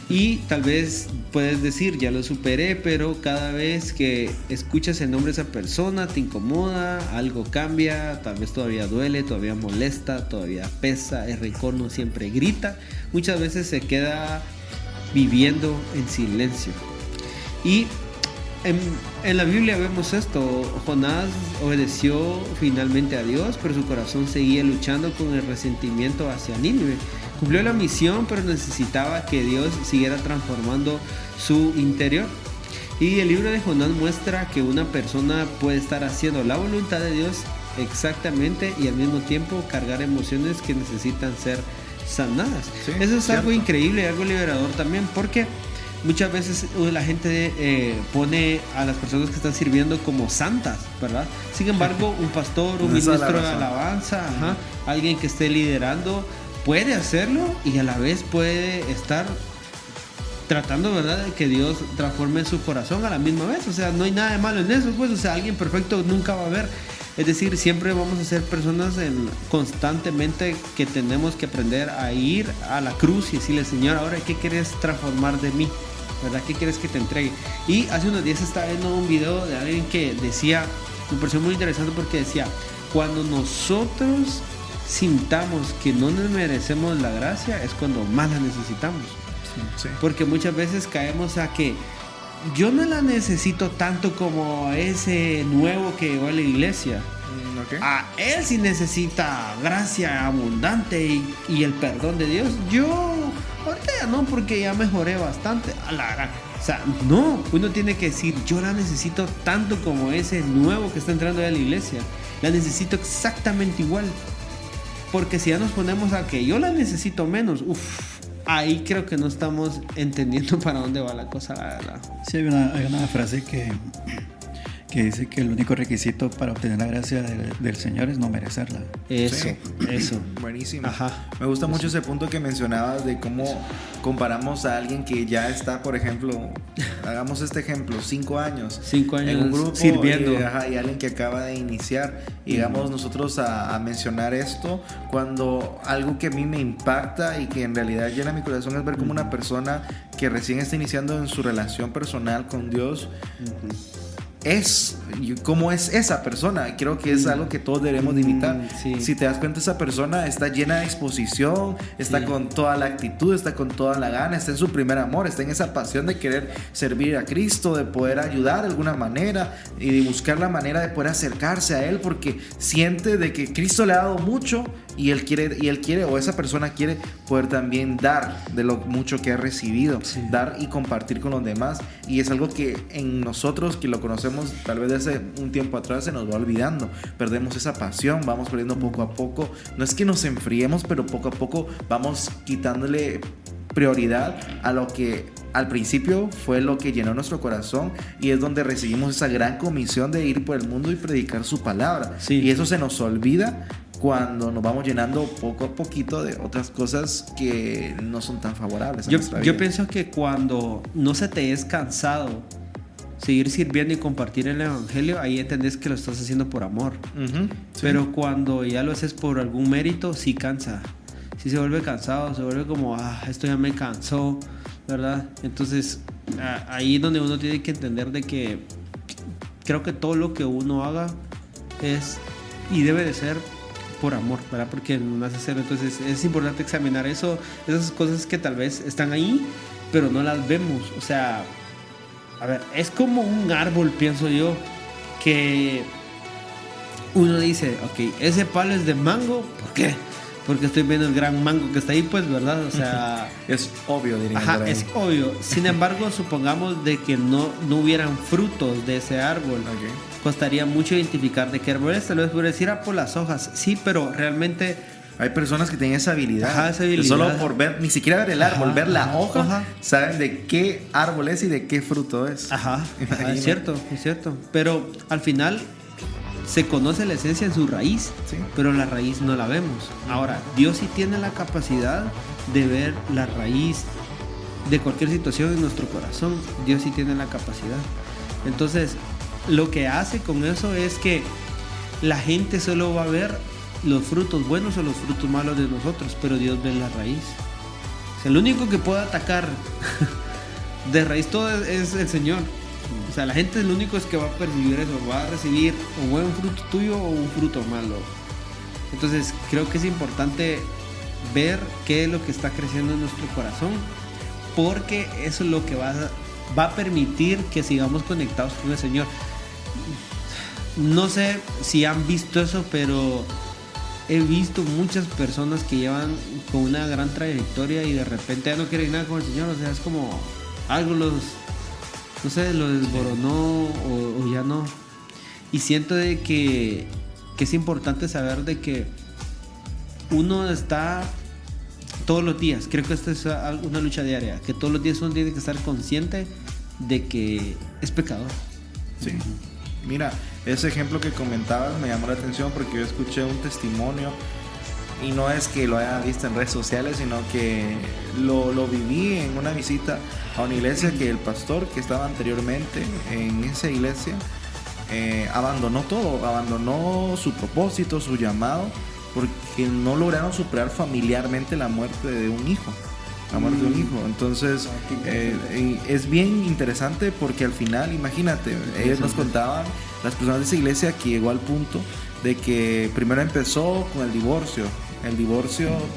Y tal vez puedes decir, ya lo superé, pero cada vez que escuchas el nombre de esa persona te incomoda, algo cambia, tal vez todavía duele, todavía molesta, todavía pesa, el rencor no siempre grita, muchas veces se queda viviendo en silencio. Y en la Biblia vemos esto. Jonás obedeció finalmente a Dios, pero su corazón seguía luchando con el resentimiento hacia Nínive. Cumplió la misión, pero necesitaba que Dios siguiera transformando su interior. Y el libro de Jonás muestra que una persona puede estar haciendo la voluntad de Dios exactamente y al mismo tiempo cargar emociones que necesitan ser sanadas. Sí, eso es cierto. Algo increíble, algo liberador también, porque muchas veces la gente pone a las personas que están sirviendo como santas, ¿verdad? Sin embargo, un pastor, un ministro de alabanza, alguien que esté liderando, puede hacerlo y a la vez puede estar tratando, ¿verdad?, de que Dios transforme su corazón a la misma vez. O sea, no hay nada de malo en eso, pues. O sea, alguien perfecto nunca va a haber. Es decir, siempre vamos a ser personas constantemente que tenemos que aprender a ir a la cruz y decirle: Señor, ahora ¿qué quieres transformar de mí? ¿Verdad? ¿Qué quieres que te entregue? Y hace unos días estaba viendo un video de alguien que decía, me pareció muy interesante porque decía: cuando nosotros sintamos que no nos merecemos la gracia es cuando más la necesitamos. Sí. Porque muchas veces caemos a que yo no la necesito tanto como ese nuevo que llegó a la iglesia. Okay. A él sí necesita gracia abundante y el perdón de Dios. Yo ahorita ya no, porque ya mejoré bastante. O sea, no, uno tiene que decir: yo la necesito tanto como ese nuevo que está entrando a la iglesia. La necesito exactamente igual. Porque si ya nos ponemos a que yo la necesito menos, ahí creo que no estamos entendiendo para dónde va la cosa, la verdad. Sí, hay una frase que dice que el único requisito para obtener la gracia del Señor es no merecerla. Eso. Buenísimo. Ajá. Me gusta mucho ese punto que mencionabas de cómo comparamos a alguien que ya está, por ejemplo, hagamos este ejemplo, 5 años en un grupo sirviendo. Y alguien que acaba de iniciar. Y digamos nosotros a mencionar esto, cuando algo que a mí me impacta y que en realidad llena mi corazón es ver como una persona que recién está iniciando en su relación personal con Dios, cómo es esa persona. Creo que es algo que todos debemos de imitar. Sí. Si te das cuenta, esa persona está llena de exposición, está con toda la actitud, está con toda la gana, está en su primer amor, está en esa pasión de querer servir a Cristo, de poder ayudar de alguna manera y de buscar la manera de poder acercarse a Él, porque siente de que Cristo le ha dado mucho y él quiere, o esa persona quiere poder también dar de lo mucho que ha recibido, dar y compartir con los demás. Y es algo que en nosotros, que lo conocemos tal vez desde un tiempo atrás, se nos va olvidando. Perdemos esa pasión, vamos perdiendo poco a poco. No es que nos enfriemos, pero poco a poco vamos quitándole prioridad a lo que al principio fue lo que llenó nuestro corazón, y es donde recibimos esa gran comisión de ir por el mundo y predicar su palabra. Y eso se nos olvida cuando nos vamos llenando poco a poquito de otras cosas que no son tan favorables a nuestra vida. Yo pienso que cuando no se te es cansado seguir sirviendo y compartir el evangelio, ahí entendés que lo estás haciendo por amor. Pero cuando ya lo haces por algún mérito, sí cansa. Sí se vuelve cansado, se vuelve como, esto ya me cansó. ¿verdad? Entonces, ahí es donde uno tiene que entender de que creo que todo lo que uno haga es y debe de ser por amor, ¿verdad? Porque no hace cero. Entonces es importante examinar eso, esas cosas que tal vez están ahí, pero no las vemos. O sea, a ver, es como un árbol, pienso yo, que uno dice, ok, ese palo es de mango, ¿por qué? Porque estoy viendo el gran mango que está ahí, pues, ¿verdad? O sea... es obvio, diría. Ajá, es obvio. Sin embargo, supongamos de que no hubieran frutos de ese árbol. Okay. Costaría mucho identificar de qué árbol es. Tal vez podría decir, por las hojas. Sí, pero realmente... Hay personas que tienen esa habilidad. Ajá, esa habilidad. Solo por ver, ni siquiera ver el árbol, ver la hoja, ajá, saben de qué árbol es y de qué fruto es. Ajá, es cierto. Pero al final se conoce la esencia en su raíz, sí, pero la raíz no la vemos. Ahora, Dios sí tiene la capacidad de ver la raíz de cualquier situación en nuestro corazón. Dios sí tiene la capacidad. Entonces, lo que hace con eso es que la gente solo va a ver los frutos buenos o los frutos malos de nosotros, pero Dios ve la raíz. O sea, el único que puede atacar de raíz todo es el Señor. O sea, la gente es lo único que va a percibir eso, va a recibir un buen fruto tuyo o un fruto malo. Entonces, creo que es importante ver qué es lo que está creciendo en nuestro corazón, porque eso es lo que va a permitir que sigamos conectados con el Señor. No sé si han visto eso, pero he visto muchas personas que llevan con una gran trayectoria y de repente ya no quieren nada con el Señor. O sea, es como algo los desboronó o ya no. Y siento de que es importante saber de que uno está todos los días, creo que esta es una lucha diaria, que todos los días uno tiene que estar consciente de que es pecador. Sí. Mira, ese ejemplo que comentabas me llamó la atención porque yo escuché un testimonio y no es que lo haya visto en redes sociales, sino que lo viví en una visita a una iglesia que el pastor que estaba anteriormente en esa iglesia abandonó todo, abandonó su propósito, su llamado, porque no lograron superar familiarmente la muerte de un hijo. La muerte de un hijo. Entonces es bien interesante porque al final, imagínate, ellos nos contaban, las personas de esa iglesia, que llegó al punto de que primero empezó con el divorcio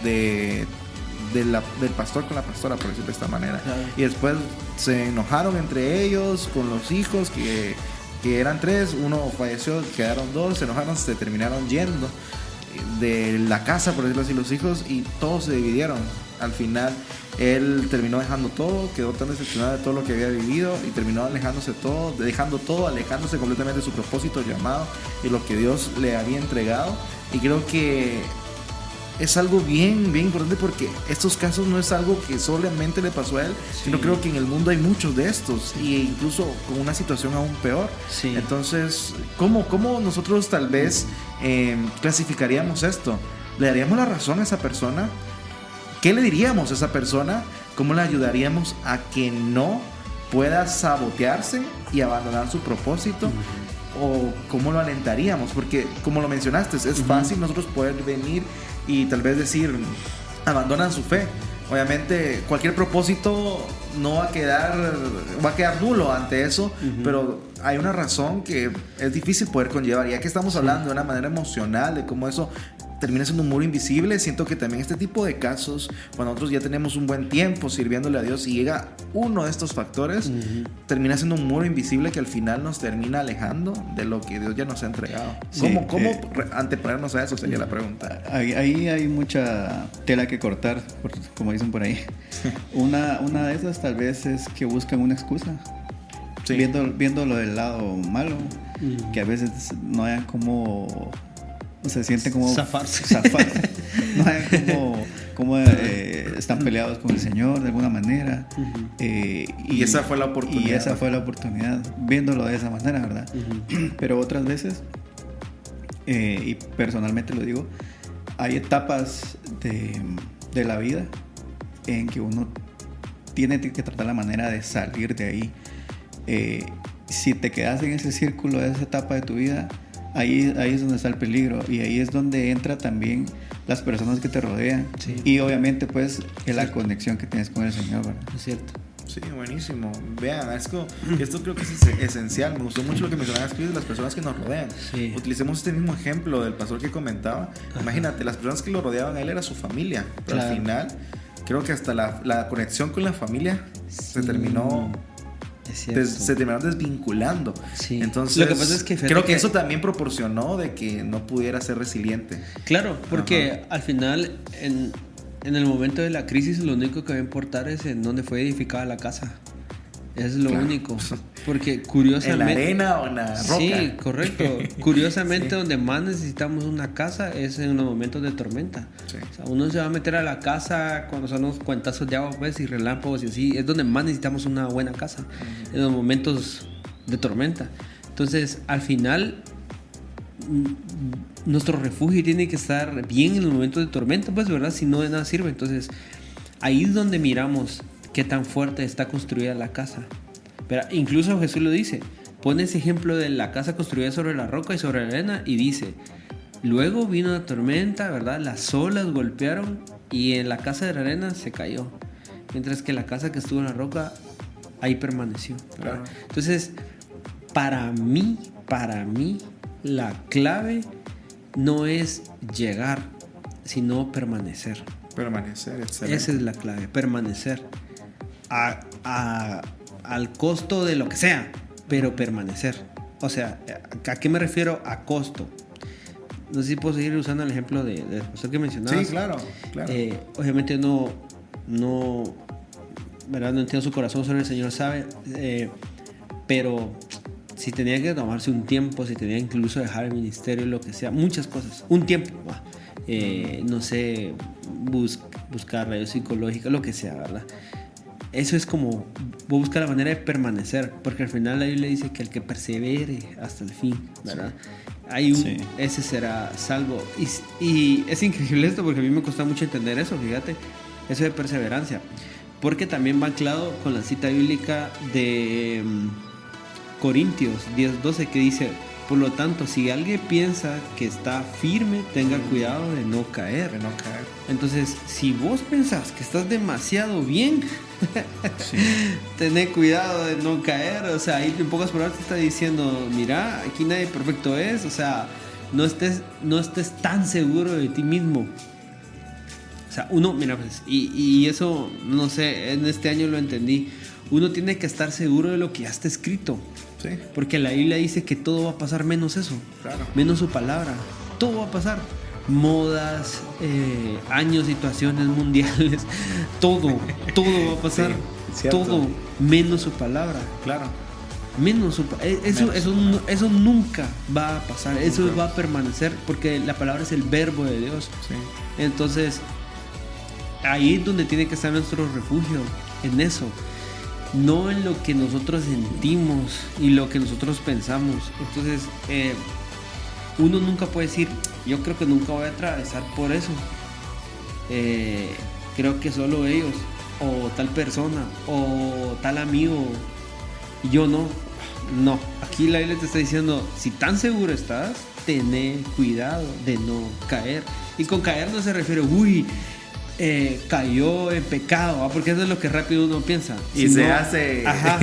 del pastor con la pastora, por decirlo de esta manera, claro. Y después se enojaron entre ellos con los hijos que eran 3, uno falleció, quedaron 2, se enojaron, se terminaron yendo de la casa, por decirlo así, los hijos, y todos se dividieron. Al final él terminó dejando todo, quedó tan decepcionado de todo lo que había vivido y terminó alejándose completamente de su propósito, llamado y lo que Dios le había entregado. Y creo que es algo bien, bien importante, porque estos casos no es algo que solamente le pasó a él, sí, sino creo que en el mundo hay muchos de estos, sí, e incluso con una situación aún peor. Sí. Entonces, ¿cómo nosotros tal vez clasificaríamos esto? ¿Le daríamos la razón a esa persona? ¿Qué le diríamos a esa persona? ¿Cómo le ayudaríamos a que no pueda sabotearse y abandonar su propósito? ¿O cómo lo alentaríamos? Porque, como lo mencionaste, es fácil nosotros poder venir y tal vez decir, abandonan su fe. Obviamente cualquier propósito no va a quedar nulo ante eso, pero hay una razón que es difícil poder conllevar. Ya que estamos hablando de una manera emocional, de cómo eso termina siendo un muro invisible, siento que también este tipo de casos, cuando nosotros ya tenemos un buen tiempo sirviéndole a Dios y llega uno de estos factores, termina siendo un muro invisible que al final nos termina alejando de lo que Dios ya nos ha entregado. Sí, ¿Cómo anteponernos a eso? Sería la pregunta. Ahí hay mucha tela que cortar, como dicen por ahí. Una de esas tal vez es que buscan una excusa. Sí. Viéndolo del lado malo, que a veces no hayan como... se sienten como zafarse. No hay como están peleados con el Señor de alguna manera. Y esa fue la oportunidad. Viéndolo de esa manera, ¿verdad? Pero otras veces, y personalmente lo digo, hay etapas de la vida en que uno tiene que tratar la manera de salir de ahí. Si te quedas en ese círculo, de esa etapa de tu vida, ahí es donde está el peligro, y ahí es donde entra también las personas que te rodean. Sí. Y obviamente pues la conexión que tienes con el Señor, ¿verdad? Es cierto. Sí, buenísimo. Vean, esto creo que es esencial. Me gustó mucho lo que mencionabas, Chris, de las personas que nos rodean. Sí. Utilicemos este mismo ejemplo del pastor que comentaba. Ajá. Imagínate, las personas que lo rodeaban a él era su familia. Pero Claro. al final, creo que hasta la conexión con la familia se terminó... Es cierto. Se terminaron desvinculando. Sí. Entonces, Lo que pasa es que fíjate creo que que- eso también proporcionó de que no pudiera ser resiliente. Claro, porque al final, en el momento de la crisis, lo único que va a importar es en dónde fue edificada la casa. Es lo Claro. único. Porque ¿En curiosamente... la arena o en la roca? Sí, correcto. Curiosamente, Sí. donde más necesitamos una casa es en los momentos de tormenta. Sí. O sea, uno se va a meter a la casa cuando son los cuentazos de agua, pues, y relámpagos y así. Es donde más necesitamos una buena casa, en los momentos de tormenta. Entonces, al final, nuestro refugio tiene que estar bien en los momentos de tormenta, pues, ¿verdad? Si no, de nada sirve. Entonces, ahí es donde miramos qué tan fuerte está construida la casa. Pero incluso Jesús lo dice, pone ese ejemplo de la casa construida sobre la roca y sobre la arena y dice, luego vino la tormenta, ¿verdad? Las olas golpearon y en la casa de la arena se cayó, mientras que la casa que estuvo en la roca ahí permaneció, ¿verdad? Claro. Entonces, para mí, la clave no es llegar, sino permanecer. Permanecer, excelente. Esa es la clave, permanecer. Al costo de lo que sea, pero permanecer. O sea, ¿a qué me refiero a costo? No sé si puedo seguir usando el ejemplo del pastor que mencionabas. Sí, claro. Obviamente no, ¿verdad? No entiendo su corazón, solo el Señor sabe. Pero si tenía que tomarse un tiempo, si tenía incluso dejar el ministerio, lo que sea, muchas cosas. Un tiempo, no sé, buscar rayos psicológicos, lo que sea, ¿verdad? Eso es como buscar la manera de permanecer, porque al final la Biblia dice que el que persevere hasta el fin, ¿verdad? Sí. Ese será salvo. Y es increíble esto, porque a mí me cuesta mucho entender eso, fíjate, eso de perseverancia, porque también va anclado con la cita bíblica de Corintios 10:12 que dice, por lo tanto, si alguien piensa que está firme, tenga cuidado de no caer. De no caer. Entonces, si vos pensás que estás demasiado bien, tené cuidado de no caer. O sea, ahí en pocas palabras te está diciendo, mira, aquí nadie perfecto es. O sea, no estés tan seguro de ti mismo. O sea, uno, mira, pues, y eso, no sé, en este año lo entendí. Uno tiene que estar seguro de lo que ya está escrito. Sí, Porque la Biblia dice que todo va a pasar menos eso. claro. Menos su palabra. Todo va a pasar. Modas, años, situaciones mundiales. Todo va a pasar. Sí, cierto. todo menos su palabra. Claro. Menos su eso nunca va a pasar. Eso va a permanecer porque la palabra es el verbo de Dios. Sí. Entonces, ahí es donde tiene que estar nuestro refugio. En eso. No en lo que nosotros sentimos y lo que nosotros pensamos. Entonces, uno nunca puede decir, yo creo que nunca voy a atravesar por eso. Creo que solo ellos, o tal persona, o tal amigo, y yo no. No, aquí la Biblia te está diciendo, si tan seguro estás, tené cuidado de no caer. Y con caer no se refiere, cayó en pecado, porque eso es lo que rápido uno piensa. Y se hace. Ajá.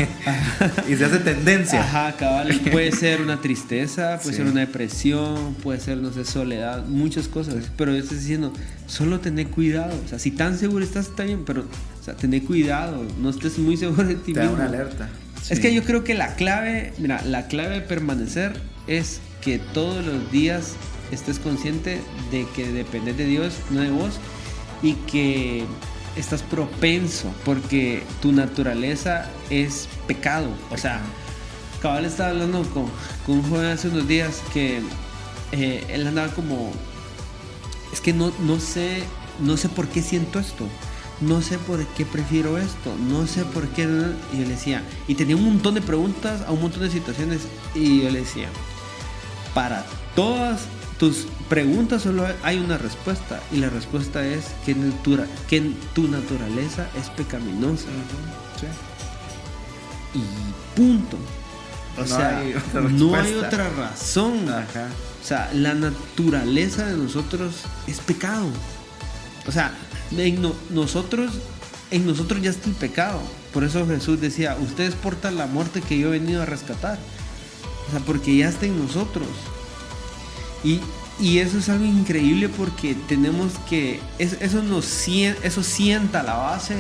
Y se hace tendencia. Ajá, cabal. Puede ser una tristeza, puede Sí. ser una depresión, puede ser, no sé, soledad, muchas cosas. Pero yo estoy diciendo, solo tené cuidado. O sea, si tan seguro estás, está bien, pero, o sea, tené cuidado. No estés muy seguro de ti Te da mismo. una alerta. Es que yo creo que la clave de permanecer es que todos los días estés consciente de que dependes de Dios, no de vos, y que estás propenso porque tu naturaleza es pecado. O sea, cabal estaba hablando con un joven hace unos días que él andaba como, es que no sé por qué siento esto. No sé por qué prefiero esto, no sé por qué. Y yo le decía, y tenía un montón de preguntas a un montón de situaciones. Y yo le decía, para todas tus preguntas solo hay una respuesta. Y la respuesta es que tu naturaleza es pecaminosa. Sí. Y punto. O No sea, hay otra no hay respuesta. otra razón. Ajá. O sea, la naturaleza de nosotros es pecado. O sea, en nosotros ya está el pecado. Por eso Jesús decía, ustedes portan la muerte que yo he venido a rescatar. O sea, porque ya está en nosotros. Y eso es algo increíble porque tenemos que... Eso sienta la base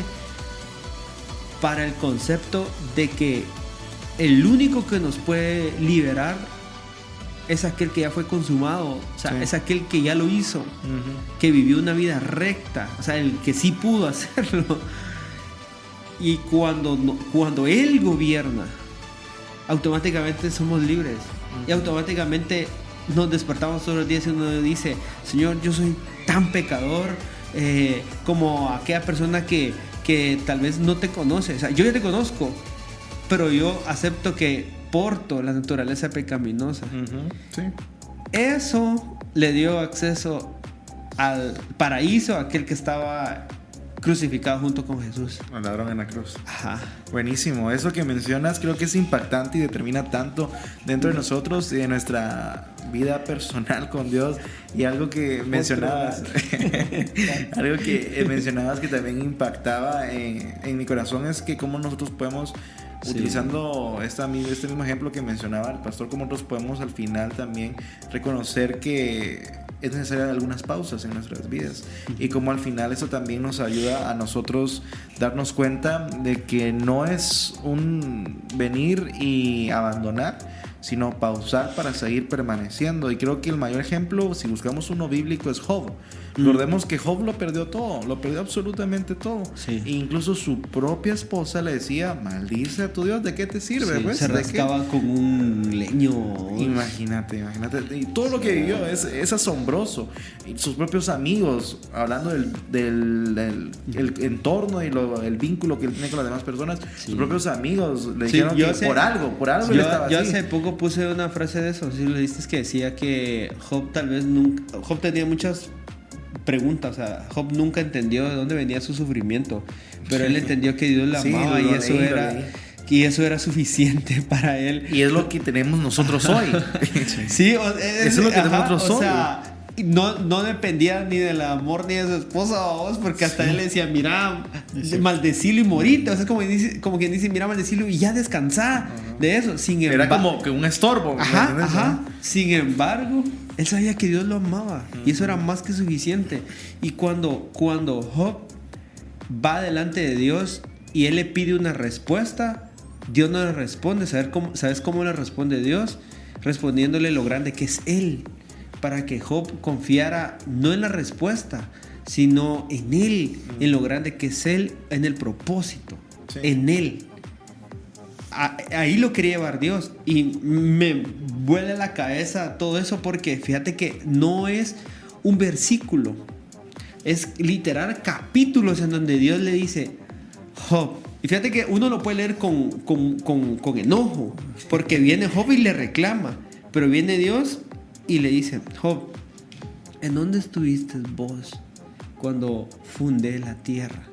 para el concepto de que el único que nos puede liberar es aquel que ya fue consumado. O sea, es aquel que ya lo hizo. Que vivió una vida recta. O sea, el que sí pudo hacerlo. Y cuando Él gobierna, automáticamente somos libres. Y automáticamente nos despertamos todos los días y uno dice, Señor, yo soy tan pecador como aquella persona que tal vez no te conoce. O sea, yo ya te conozco, pero yo acepto que porto la naturaleza pecaminosa. Sí. Eso le dio acceso al paraíso a aquel que estaba crucificado junto con Jesús. Al ladrón en la cruz. Ajá. Buenísimo. Eso que mencionas creo que es impactante y determina tanto dentro de nosotros y de nuestra vida personal con Dios. Y algo que mencionabas, algo que mencionabas que también impactaba en mi corazón es que cómo nosotros podemos, utilizando este mismo ejemplo que mencionaba el pastor, cómo nosotros podemos al final también reconocer que es necesaria algunas pausas en nuestras vidas y como al final eso también nos ayuda a nosotros darnos cuenta de que no es un venir y abandonar, sino pausar para seguir permaneciendo. Y creo que el mayor ejemplo, si buscamos uno bíblico, es Job. Recordemos que Job lo perdió todo, lo perdió absolutamente todo. E incluso su propia esposa le decía, maldice a tu Dios, ¿de qué te sirve? Pues, se rascaba con un leño. Imagínate. Y todo lo que vivió es asombroso. Y sus propios amigos, hablando del entorno y el vínculo que él tiene con las demás personas, sus propios amigos le dijeron que por algo él estaba así. Yo hace poco puse una frase de eso, si lo viste, que decía que Job tal vez nunca... Job tenía muchas preguntas, o sea, Job nunca entendió de dónde venía su sufrimiento, pero él entendió que Dios la amaba y eso era suficiente para él. Y es lo que tenemos nosotros hoy. Sí, eso es lo que tenemos nosotros hoy. O sea, no dependía ni del amor ni de su esposa, vos, porque hasta él le decía, mira, maldecilo y morite. O sea, como quien dice, mira, maldecilo y ya descansá de eso. Era como que un estorbo. Ajá. Sin embargo, él sabía que Dios lo amaba y eso era más que suficiente. Y cuando Job va delante de Dios y él le pide una respuesta, Dios no le responde. ¿Sabes cómo le responde Dios? Respondiéndole lo grande que es Él, para que Job confiara no en la respuesta, sino en Él, en lo grande que es Él, en el propósito, en Él. Ahí lo quería llevar Dios y me vuela la cabeza todo eso, porque fíjate que no es un versículo, es literal capítulos en donde Dios le dice, Job. Y fíjate que uno lo puede leer con enojo, porque viene Job y le reclama, pero viene Dios y le dice, Job, ¿en dónde estuviste vos cuando fundé la tierra?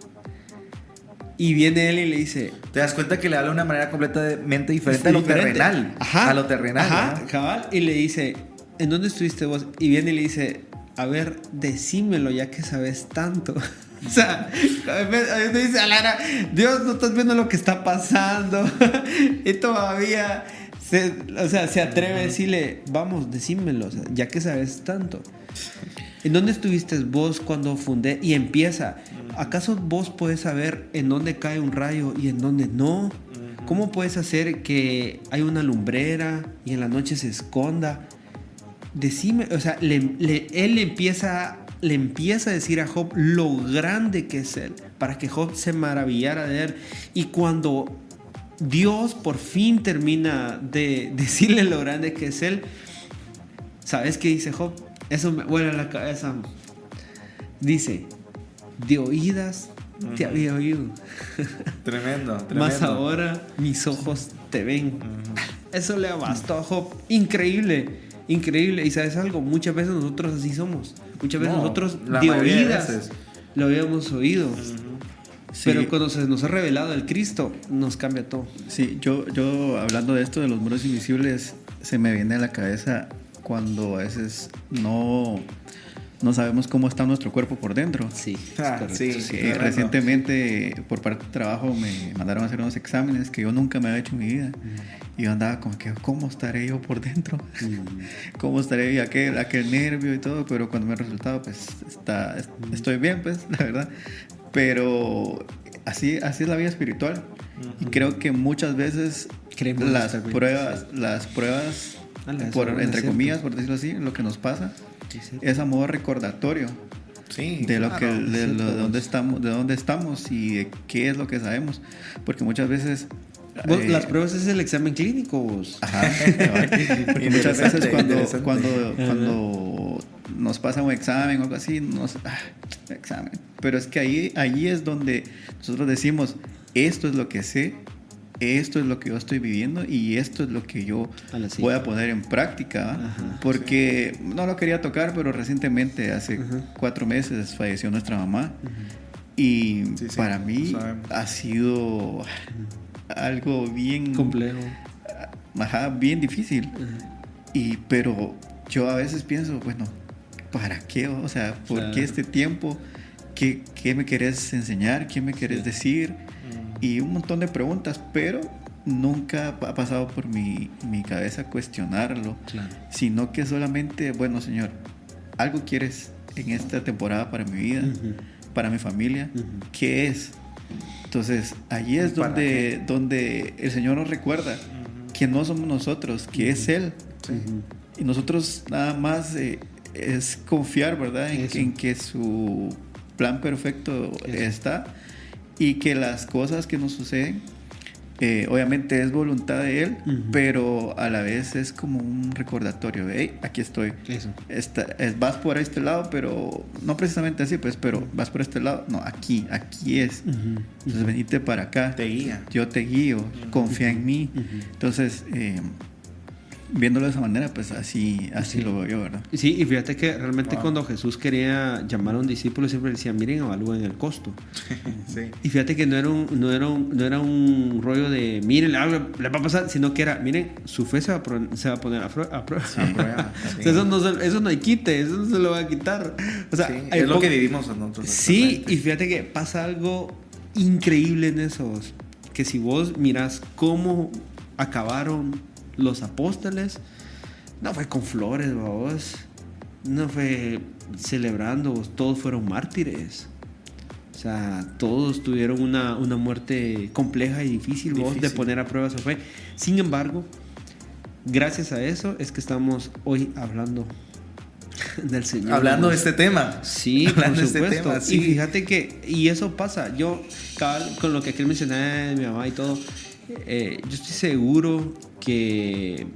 Y viene él y le dice... Te das cuenta que le habla de una manera completamente diferente a lo terrenal. Ajá, a lo terrenal. Ajá, cabal. Y le dice, ¿en dónde estuviste vos? Y viene y le dice, a ver, decímelo ya que sabes tanto. O sea, me dice Alara, Dios, no estás viendo lo que está pasando. Y todavía se atreve a decirle, vamos, decímelo, o sea, ya que sabes tanto. ¿En dónde estuviste vos cuando fundé? Y empieza, ¿acaso vos podés saber en dónde cae un rayo y en dónde no? ¿Cómo puedes hacer que hay una lumbrera y en la noche se esconda? Decime, o sea, él le empieza a decir a Job lo grande que es él, para que Job se maravillara de él. Y cuando Dios por fin termina de decirle lo grande que es él, ¿sabes qué dice Job? Eso me vuela la cabeza. Dice, de oídas te había oído. Tremendo. Más ahora mis ojos te ven. Eso le bastó a Job. Increíble. Y ¿sabes algo? Muchas veces nosotros así somos. Muchas veces nosotros de oídas lo habíamos oído. Pero cuando se nos ha revelado el Cristo, nos cambia todo. Sí, yo hablando de esto de los muros invisibles, se me viene a la cabeza cuando a veces no sabemos cómo está nuestro cuerpo por dentro. Sí, sí. Recientemente, por parte del trabajo, me mandaron a hacer unos exámenes que yo nunca me había hecho en mi vida. Y yo andaba como que, ¿cómo estaré yo por dentro? ¿Cómo estaré yo? Aquel nervio y todo. Pero cuando me ha resultado, pues estoy bien, pues, la verdad. Pero así es la vida espiritual. Y creo que muchas veces las pruebas entre comillas, por decirlo así, lo que nos pasa es a modo recordatorio de lo de dónde estamos y de qué es lo que sabemos, porque muchas veces las pruebas es el examen clínico. Ajá, porque muchas veces cuando nos pasa un examen o algo así, examen, pero es que ahí es donde nosotros decimos, esto es lo que sé, esto es lo que yo estoy viviendo y esto es lo que yo voy a poner en práctica. Ajá, porque no lo quería tocar, pero recientemente, hace 4 meses, falleció nuestra mamá. Y para mí ha sido algo bien complejo, bien difícil. Pero yo a veces pienso, bueno, ¿para qué? O sea, ¿por qué este tiempo? ¿Qué me querés enseñar? ¿Qué me querés decir? Y un montón de preguntas, pero nunca ha pasado por mi cabeza cuestionarlo, sino que solamente, bueno, Señor, algo quieres en esta temporada para mi vida, para mi familia, ¿qué es? Entonces, allí es donde el Señor nos recuerda que no somos nosotros, que es Él. Y nosotros nada más es confiar, ¿verdad? En que su plan perfecto está. Y que las cosas que nos suceden, obviamente es voluntad de Él, pero a la vez es como un recordatorio de, hey, aquí estoy. Vas por este lado, pero no precisamente así, pues, pero vas por este lado. No, aquí es. Entonces, venite para acá. Te guía. Yo te guío, confía en mí. Entonces, viéndolo de esa manera, pues así lo veo yo, ¿verdad? Sí, y fíjate que realmente cuando Jesús quería llamar a un discípulo siempre le decía, miren, evalúen el costo. Y fíjate que no era un rollo de, miren, algo le va a pasar, sino que era, miren, su fe se va a poner a prueba. O sea, eso no hay quite, eso no se lo va a quitar. O sea, es lo que vivimos nosotros. Sí, y fíjate que pasa algo increíble en eso, que si vos mirás cómo acabaron los apóstoles, no fue con flores, vos, no fue celebrando, todos fueron mártires. O sea, todos tuvieron una muerte compleja y difícil, vos, de poner a prueba su fe. Sin embargo, gracias a eso es que estamos hoy hablando del Señor. Hablando de este tema. Sí, por supuesto. Y fíjate que, y eso pasa, yo, cabal, con lo que aquí mencioné de mi mamá y todo, yo estoy seguro que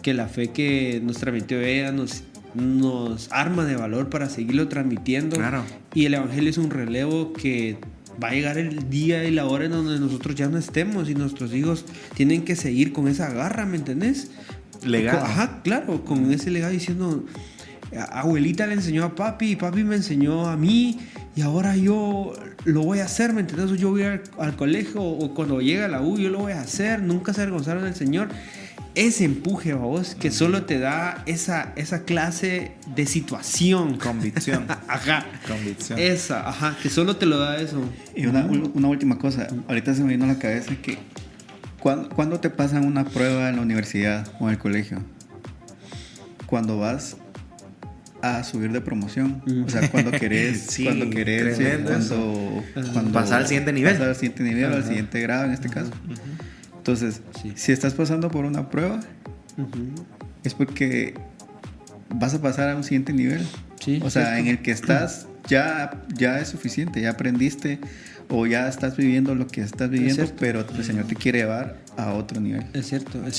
la fe que nos transmitió ella nos arma de valor para seguirlo transmitiendo. Claro. Y el evangelio es un relevo que va a llegar el día y la hora en donde nosotros ya no estemos y nuestros hijos tienen que seguir con esa garra, ¿me entendés? Legado. Ajá, claro, con ese legado diciendo, abuelita le enseñó a papi me enseñó a mí y ahora yo lo voy a hacer, ¿me entiendes? Yo voy al colegio o cuando llegue a la U yo lo voy a hacer, nunca se avergonzaron del Señor. Ese empuje, vos, que solo te da esa clase de situación. Convicción. Ajá. Convicción. Esa, ajá, que solo te lo da eso. Y una última cosa, ahorita se me vino a la cabeza que ¿cuándo te pasan una prueba en la universidad o en el colegio? Cuando vas a subir de promoción, o sea, cuando querés, cuando pasar al siguiente nivel, al siguiente grado en este caso. Entonces, si estás pasando por una prueba, es porque vas a pasar a un siguiente nivel. O sea, en el que estás ya es suficiente, ya aprendiste o ya estás viviendo lo que estás viviendo, pero el Señor te quiere llevar a otro nivel. Es cierto. O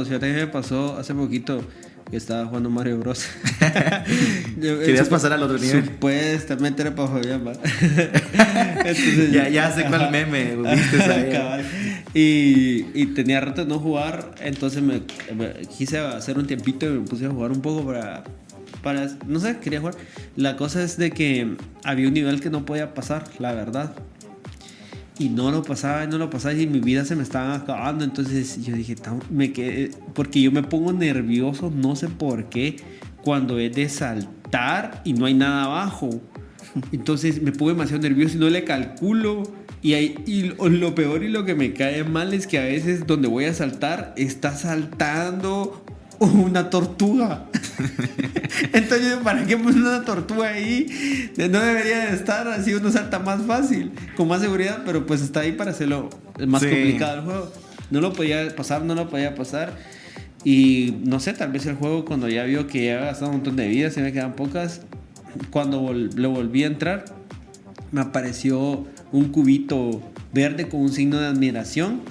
sea, a mí me pasó hace poquito que estaba jugando Mario Bros. ¿Querías pasar al otro nivel? Supuestamente era para Fabián, ¿va? Entonces, ya sé cuál meme viste ahí. Y tenía rato de no jugar, entonces me quise hacer un tiempito y me puse a jugar un poco para no sé, quería jugar. La cosa es de que había un nivel que no podía pasar, la verdad. Y no lo pasaba y mi vida se me estaba acabando. Entonces yo dije, me quedé, porque yo me pongo nervioso, no sé por qué, cuando es de saltar y no hay nada abajo. Entonces me pongo demasiado nervioso y no le calculo. Y lo peor y lo que me cae mal es que a veces donde voy a saltar está saltando una tortuga. Entonces, ¿para qué poner una tortuga ahí? No debería de estar, así uno salta más fácil, con más seguridad, pero pues está ahí para hacerlo más complicado el juego. No lo podía pasar. Y no sé, tal vez el juego, cuando ya vio que ya había gastado un montón de vidas y me quedan pocas, cuando lo volví a entrar, me apareció un cubito verde con un signo de admiración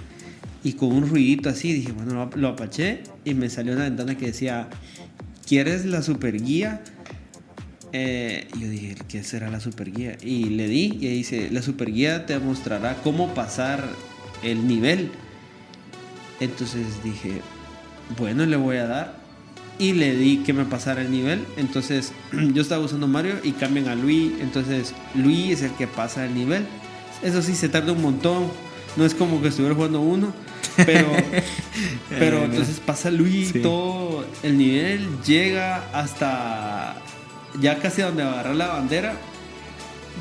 y con un ruidito así. Dije, bueno, lo apaché y me salió una ventana que decía, ¿quieres la super guía? Yo dije, ¿qué será la super guía? Y le di y ahí dice, la super guía te mostrará cómo pasar el nivel. Entonces dije, bueno, le voy a dar. Y le di que me pasara el nivel. Entonces yo estaba usando Mario y cambian a Luigi. Entonces Luigi es el que pasa el nivel. Eso sí, se tarda un montón. No es como que estuviera jugando uno. Pero entonces pasa Luigi todo el nivel. Llega hasta ya casi donde agarrar la bandera.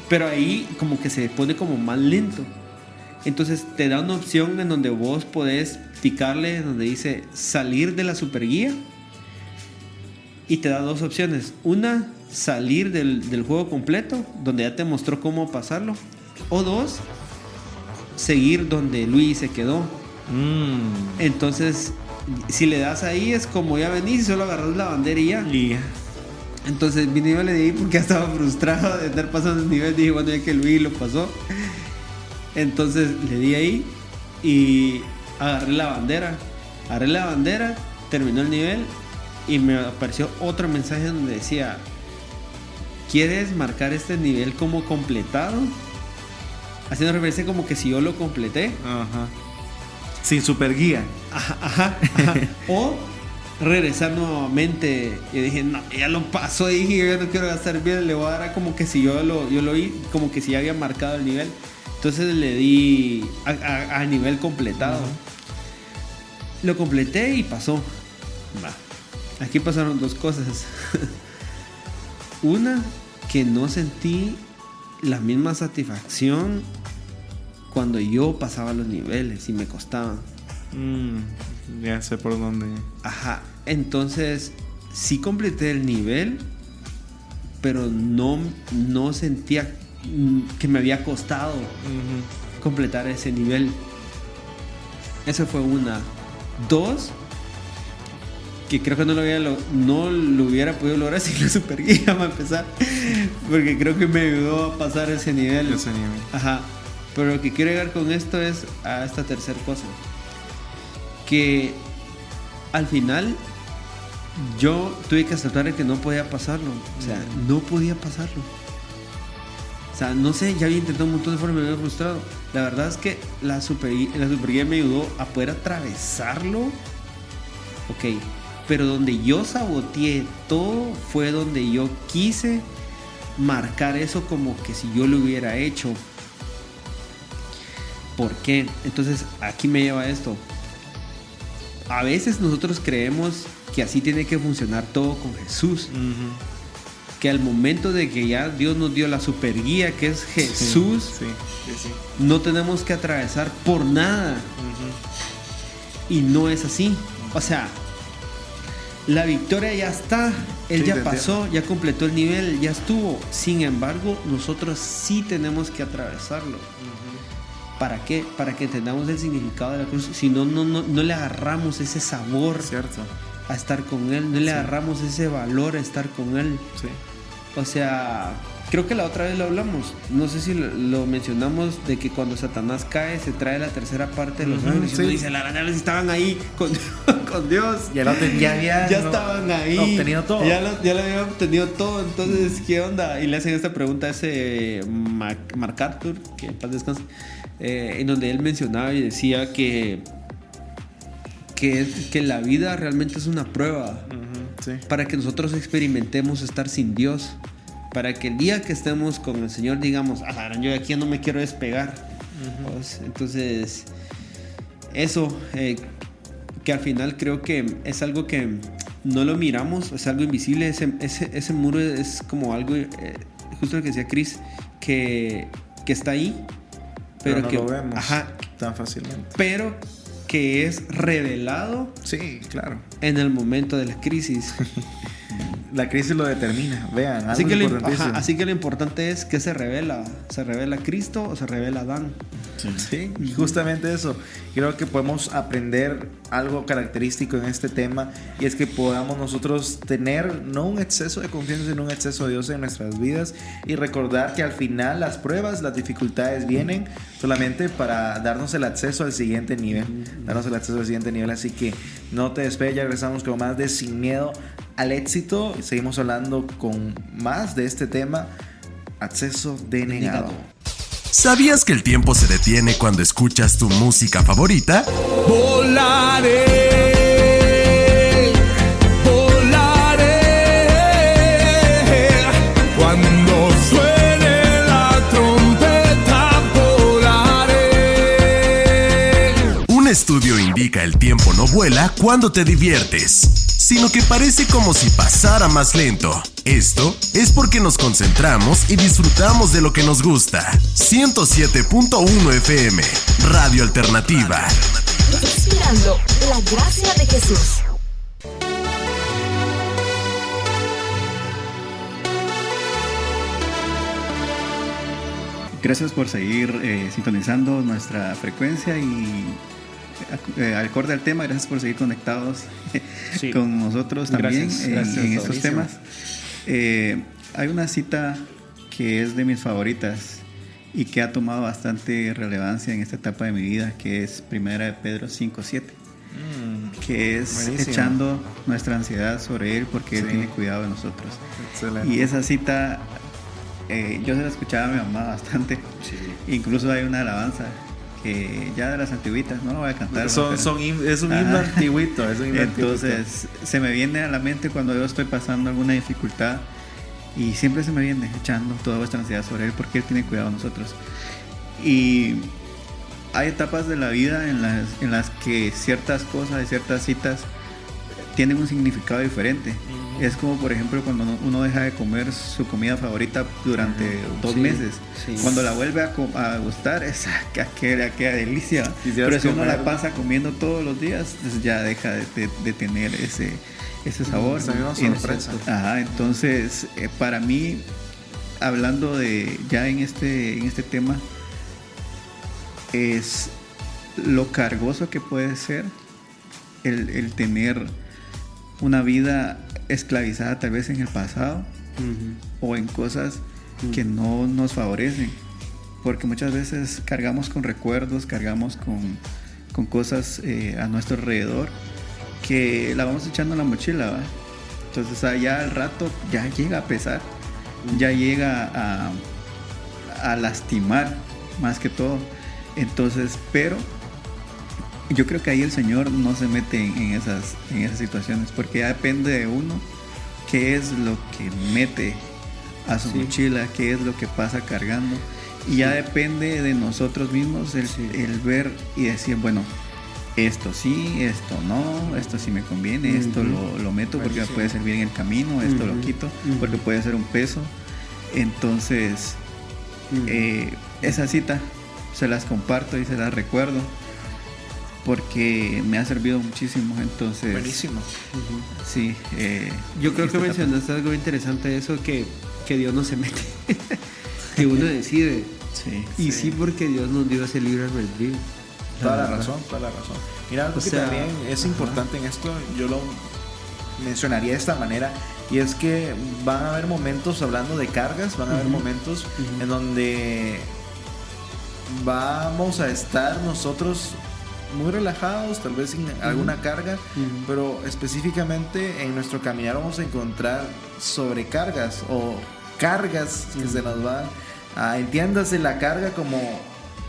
Pero ahí como que se pone como más lento. Entonces te da una opción en donde vos podés picarle, donde dice salir de la super guía. Y te da dos opciones. Una, salir del juego completo, donde ya te mostró cómo pasarlo. O dos, seguir donde Luigi se quedó. Entonces, si le das ahí, es como ya venís y solo agarras la bandera y ya. Entonces, mi nivel le di porque ya estaba frustrado de estar pasando el nivel. Dije, bueno, ya que Luigi lo pasó. Entonces, le di ahí y agarré la bandera. Terminó el nivel. Y me apareció otro mensaje donde decía, ¿quieres marcar este nivel como completado? Haciendo referencia como que si yo lo completé. Ajá. Sin super guía. Ajá. O regresar nuevamente. Y dije, no, ya lo pasó. Y dije, yo no quiero gastar bien. Le voy a dar como que si yo lo vi, como que si ya había marcado el nivel. Entonces le di a nivel completado. Lo completé y pasó. Va. Aquí pasaron dos cosas. Una, que no sentí la misma satisfacción cuando yo pasaba los niveles y me costaban. Ya sé por dónde. Ajá. Entonces, sí completé el nivel, pero no sentía que me había costado completar ese nivel. Esa fue una. Dos, que creo que no lo hubiera podido lograr sin la super guía para empezar, porque creo que me ayudó a pasar ese nivel. Ajá. Pero lo que quiero llegar con esto es a esta tercera cosa, que al final yo tuve que aceptar que no podía pasarlo. O sea, no podía pasarlo. O sea, no sé, ya había intentado un montón de formas y me había frustrado. La verdad es que la super guía me ayudó a poder atravesarlo. Ok. Pero donde yo saboteé todo fue donde yo quise marcar eso como que si yo lo hubiera hecho. ¿Por qué? Entonces aquí me lleva esto. A veces nosotros creemos que así tiene que funcionar todo con Jesús. Que al momento de que ya Dios nos dio la super guía, que es Jesús, no tenemos que atravesar por nada. Y no es así. O sea, la victoria ya está, él ya pasó, ya completó el nivel, ya estuvo. Sin embargo, nosotros sí tenemos que atravesarlo. ¿Para qué? Para que entendamos el significado de la cruz. Si no, no le agarramos ese sabor a estar con él, no le agarramos ese valor a estar con él. O sea, creo que la otra vez lo hablamos, no sé si lo mencionamos, de que cuando Satanás cae se trae la tercera parte de los ángeles. Y uno dice, las ángeles estaban ahí con Dios. Ya estaban ahí. Obtenido todo. Ya lo habían obtenido todo. Entonces, ¿qué onda? Y le hacen esta pregunta a ese MacArthur, que en paz descanse, en donde él mencionaba y decía que la vida realmente es una prueba. Para que nosotros experimentemos estar sin Dios. Para que el día que estemos con el Señor digamos, yo de aquí no me quiero despegar. Entonces, eso, que al final creo que es algo que no lo miramos, es algo invisible. Ese muro es como algo, justo lo que decía Chris, que está ahí, pero no que lo vemos tan fácilmente. Pero que es revelado, sí, claro, en el momento de la crisis. La crisis lo determina, vean. Así que lo importante es que se revela Cristo o se revela Adán. Sí, y justamente eso. Creo que podemos aprender algo característico en este tema, y es que podamos nosotros tener no un exceso de confianza, sino un exceso de Dios en nuestras vidas, y recordar que al final las pruebas, las dificultades vienen solamente para darnos el acceso al siguiente nivel, así que no te despegues, ya regresamos con más de Sin Miedo al Éxito. Seguimos hablando con más de este tema, acceso denegado. ¿Sabías que el tiempo se detiene cuando escuchas tu música favorita? Volaré, cuando suene la trompeta, volaré. Un estudio indica el tiempo no vuela cuando te diviertes, sino que parece como si pasara más lento. Esto es porque nos concentramos y disfrutamos de lo que nos gusta. 107.1 FM, Radio Alternativa. Inspirando la gracia de Jesús. Gracias por seguir sintonizando nuestra frecuencia y acorde al tema, gracias por seguir conectados con nosotros también en estos temas. Hay una cita que es de mis favoritas y que ha tomado bastante relevancia en esta etapa de mi vida, que es 1 de Pedro 5:7, que es buenísimo. Echando nuestra ansiedad sobre Él porque Él tiene cuidado de nosotros. Excelente. Y esa cita yo se la escuchaba a mi mamá bastante. Incluso hay una alabanza que ya de las antiguitas, no lo voy a cantar. Es un himno antiguito. Entonces se me viene a la mente cuando yo estoy pasando alguna dificultad, y siempre se me viene echando toda vuestra ansiedad sobre Él porque Él tiene cuidado de nosotros. Y hay etapas de la vida en las que ciertas cosas y ciertas citas tienen un significado diferente. Es como, por ejemplo, cuando uno deja de comer su comida favorita durante 2 meses. Cuando la vuelve a gustar, es aquella delicia. Pero si uno la pasa comiendo todos los días, pues ya deja de tener ese sabor. Es una sorpresa. Entonces, para mí, hablando de ya en este tema, es lo cargoso que puede ser el tener una vida esclavizada tal vez en el pasado, o en cosas que no nos favorecen, porque muchas veces cargamos con recuerdos, cargamos con cosas a nuestro alrededor que la vamos echando en la mochila, ¿va? Entonces allá al rato ya llega a pesar, ya llega a lastimar más que todo. Entonces, pero yo creo que ahí el Señor no se mete en esas situaciones, porque ya depende de uno qué es lo que mete a su mochila, qué es lo que pasa cargando, y ya depende de nosotros mismos el ver y decir, bueno, esto sí, esto no, esto sí me conviene, esto lo meto porque me puede servir en el camino, esto lo quito porque puede ser un peso. Entonces esa cita se las comparto y se las recuerdo porque me ha servido muchísimo. Entonces, buenísimo. Sí. Yo creo que mencionaste algo interesante de eso, que Dios no se mete, que uno decide. Sí, porque Dios nos dio ese libre albedrío. Toda la razón. Mira, algo que también es importante en esto, yo lo mencionaría de esta manera, y es que van a haber momentos, hablando de cargas, van a haber momentos en donde vamos a estar nosotros muy relajados, tal vez sin alguna carga, pero específicamente en nuestro caminar vamos a encontrar sobrecargas o cargas que se nos van. Entiéndase la carga como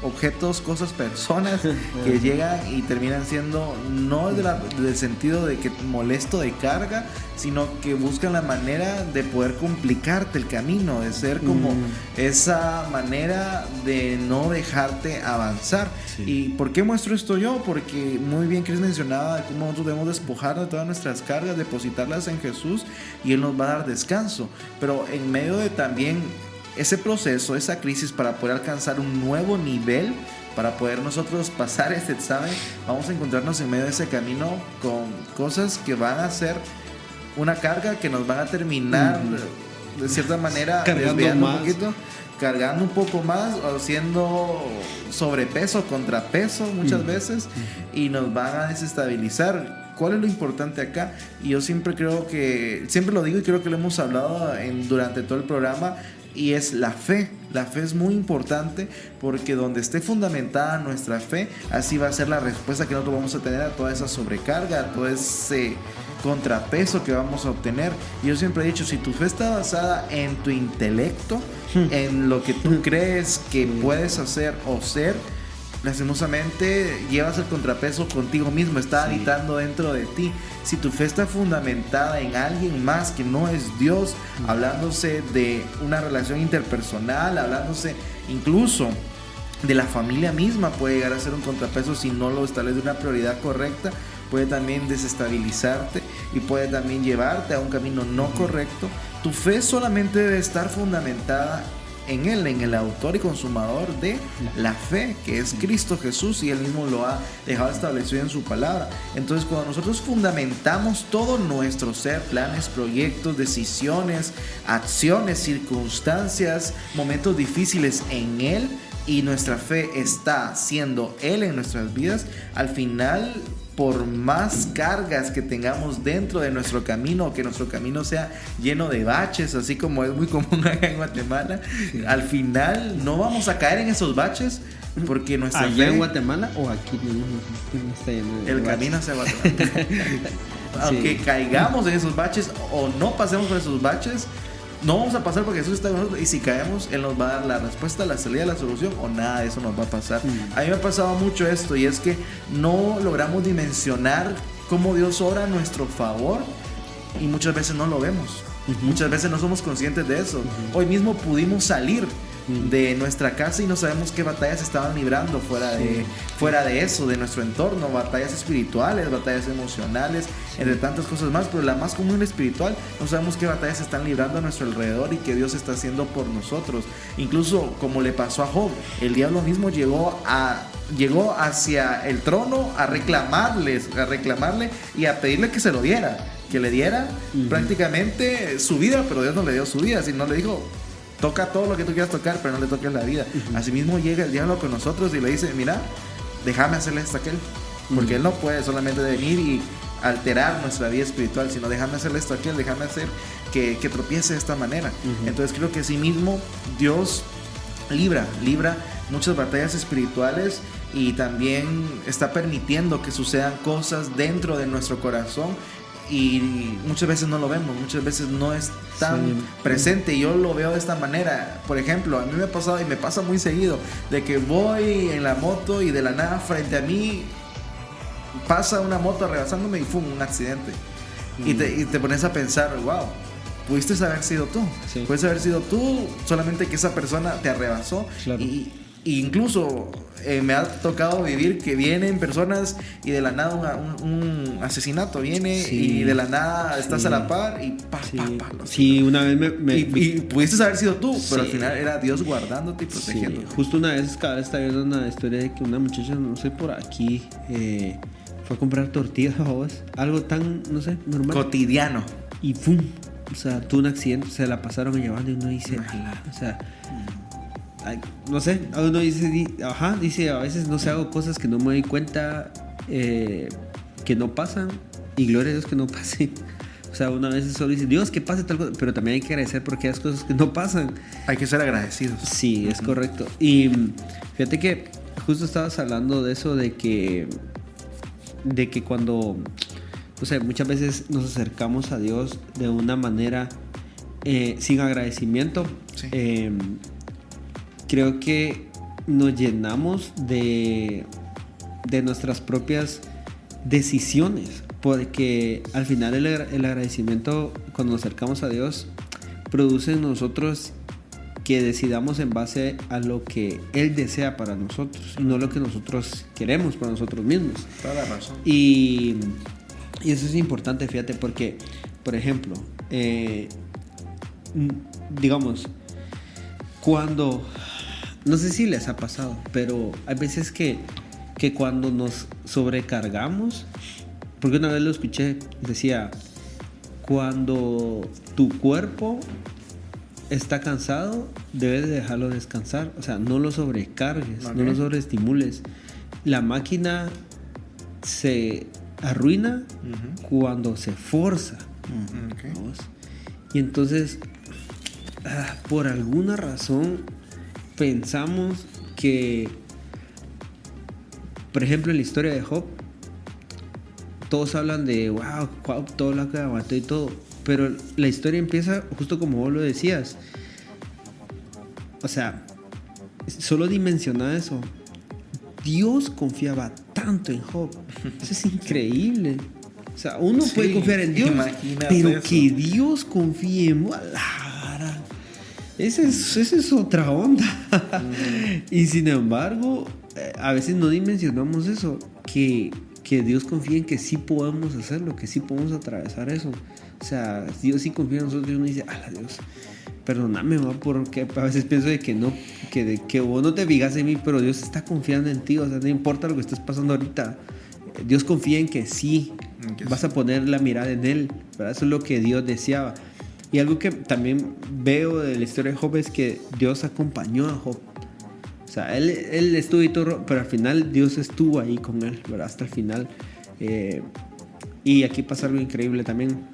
objetos, cosas, personas que llegan y terminan siendo no del sentido de que molesto de carga, sino que buscan la manera de poder complicarte el camino, de ser como esa manera de no dejarte avanzar. Sí. ¿Y por qué muestro esto yo? Porque muy bien Chris mencionaba de cómo nosotros debemos despojar de todas nuestras cargas, depositarlas en Jesús y Él nos va a dar descanso. Pero en medio de también ese proceso, esa crisis, para poder alcanzar un nuevo nivel, para poder nosotros pasar este examen, vamos a encontrarnos en medio de ese camino con cosas que van a ser una carga, que nos van a terminar de cierta manera desviando un poquito, cargando un poco más, o haciendo sobrepeso, contrapeso muchas veces, y nos van a desestabilizar. ¿Cuál es lo importante acá? Y yo siempre creo que, siempre lo digo y creo que lo hemos hablado durante todo el programa, y es la fe. La fe es muy importante, porque donde esté fundamentada nuestra fe, así va a ser la respuesta que nosotros vamos a tener a toda esa sobrecarga, a todo ese contrapeso que vamos a obtener. Y yo siempre he dicho, si tu fe está basada en tu intelecto, en lo que tú crees que puedes hacer o ser, lastimosamente llevas el contrapeso contigo mismo, está habitando dentro de ti. Si tu fe está fundamentada en alguien más que no es Dios, hablándose de una relación interpersonal, hablándose incluso de la familia misma, puede llegar a ser un contrapeso si no lo establece una prioridad correcta. Puede también desestabilizarte y puede también llevarte a un camino no correcto. Tu fe solamente debe estar fundamentada en Él, en el autor y consumador de la fe, que es Cristo Jesús, y Él mismo lo ha dejado establecido en su palabra. Entonces, cuando nosotros fundamentamos todo nuestro ser, planes, proyectos, decisiones, acciones, circunstancias, momentos difíciles en Él, y nuestra fe está siendo Él en nuestras vidas, al final, por más cargas que tengamos dentro de nuestro camino, que nuestro camino sea lleno de baches, así como es muy común acá en Guatemala, al final no vamos a caer en esos baches, porque nuestra ¿allá fe, en Guatemala o aquí? Está lleno de el baches. camino hacia Guatemala. Aunque caigamos en esos baches o no pasemos por esos baches, no vamos a pasar porque Jesús está con nosotros, y si caemos, Él nos va a dar la respuesta, la salida, la solución, o nada de eso nos va a pasar. A mí me ha pasado mucho esto, y es que no logramos dimensionar cómo Dios obra a nuestro favor, y muchas veces no lo vemos. Muchas veces no somos conscientes de eso. Hoy mismo pudimos salir de nuestra casa y no sabemos qué batallas estaban librando fuera de eso, de nuestro entorno, batallas espirituales, batallas emocionales, entre tantas cosas más, pero la más común, la espiritual. No sabemos qué batallas están librando a nuestro alrededor y qué Dios está haciendo por nosotros. Incluso como le pasó a Job, el diablo mismo llegó hacia el trono a reclamarle y a pedirle que se lo diera, que le diera prácticamente su vida, pero Dios no le dio su vida, sino le dijo: toca todo lo que tú quieras tocar, pero no le toques la vida. Asimismo llega el diablo con nosotros y le dice: mira, déjame hacerle esto a aquel, porque él no puede solamente venir y alterar nuestra vida espiritual, sino déjame hacerle esto a aquel, déjame hacer que tropiece de esta manera. Entonces creo que asimismo Dios libra muchas batallas espirituales, y también está permitiendo que sucedan cosas dentro de nuestro corazón, y muchas veces no lo vemos, muchas veces no es tan presente. Y yo lo veo de esta manera. Por ejemplo, a mí me ha pasado, y me pasa muy seguido, de que voy en la moto y de la nada frente a mí pasa una moto rebasándome y ¡fum!, un accidente. Y te pones a pensar: wow, pudiste haber sido tú, puedes haber sido tú, solamente que esa persona te arrebasó. Y incluso me ha tocado vivir que vienen personas y de la nada un asesinato viene, y de la nada estás a la par y una vez y pudiste haber sido tú, pero al final era Dios guardándote y protegiéndote. Justo una vez estaba viendo una historia de que una muchacha, no sé, por aquí fue a comprar tortillas, algo tan, no sé, normal, cotidiano, y ¡pum! O sea, tuvo un accidente, se la pasaron llevando, y uno dice, o sea, no sé, uno dice, a veces no sé, hago cosas que no me doy cuenta, que no pasan, y gloria a Dios que no pasen. O sea, una vez solo dice: Dios, que pase tal cosa, pero también hay que agradecer porque hay cosas que no pasan. Hay que ser agradecidos. Sí, es correcto. Y fíjate que justo estabas hablando de eso, de que cuando, no sé, muchas veces nos acercamos a Dios de una manera sin agradecimiento. Creo que nos llenamos de nuestras propias decisiones, porque al final el agradecimiento, cuando nos acercamos a Dios, produce en nosotros que decidamos en base a lo que Él desea para nosotros, y no lo que nosotros queremos para nosotros mismos. Toda la razón. Y eso es importante, fíjate, porque, por ejemplo, digamos, cuando, no sé si les ha pasado, pero hay veces que cuando nos sobrecargamos, porque una vez lo escuché, decía, cuando tu cuerpo está cansado, debes de dejarlo descansar. O sea, no lo sobrecargues, no lo sobreestimules. La máquina se arruina cuando se forza. ¿Vamos? Y entonces, por alguna razón, pensamos que, por ejemplo, en la historia de Job, todos hablan de wow, todo lo que aguantó y todo, pero la historia empieza justo como vos lo decías. O sea, solo dimensiona eso. Dios confiaba tanto en Job. Eso es increíble. O sea, uno puede confiar en Dios, pero eso, que Dios confíe en Guadalajara, esa es otra onda. Y sin embargo, a veces no dimensionamos eso, que Dios confía en que sí podemos hacerlo, que sí podemos atravesar eso. O sea, Dios sí confía en nosotros y uno dice, ala Dios, perdóname, porque a veces pienso de que no, que vos no te fijas en mí, pero Dios está confiando en ti. O sea, no importa lo que estés pasando ahorita, Dios confía en que sí, vas a poner la mirada en Él, ¿verdad? Eso es lo que Dios deseaba. Y algo que también veo de la historia de Job es que Dios acompañó a Job. O sea, él estuvo y todo, pero al final Dios estuvo ahí con él, ¿verdad? Hasta el final. Y aquí pasa algo increíble también,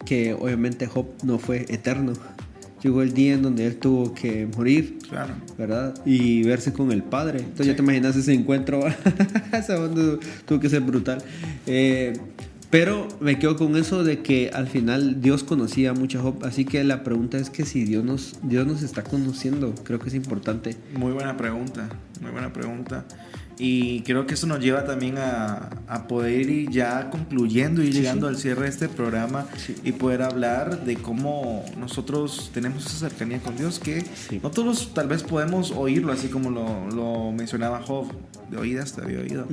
que obviamente Job no fue eterno. Llegó el día en donde él tuvo que morir, claro, ¿verdad? Y verse con el Padre. Entonces ya te imaginas ese encuentro. Esa onda tuvo que ser brutal. Pero me quedo con eso de que al final Dios conocía mucho a Job. Así que la pregunta es que si Dios nos está conociendo, creo que es importante. Muy buena pregunta, muy buena pregunta. Y creo que eso nos lleva también a poder ir ya concluyendo y llegando al cierre de este programa y poder hablar de cómo nosotros tenemos esa cercanía con Dios, que no todos tal vez podemos oírlo así como lo mencionaba Job, de oídas te había oído.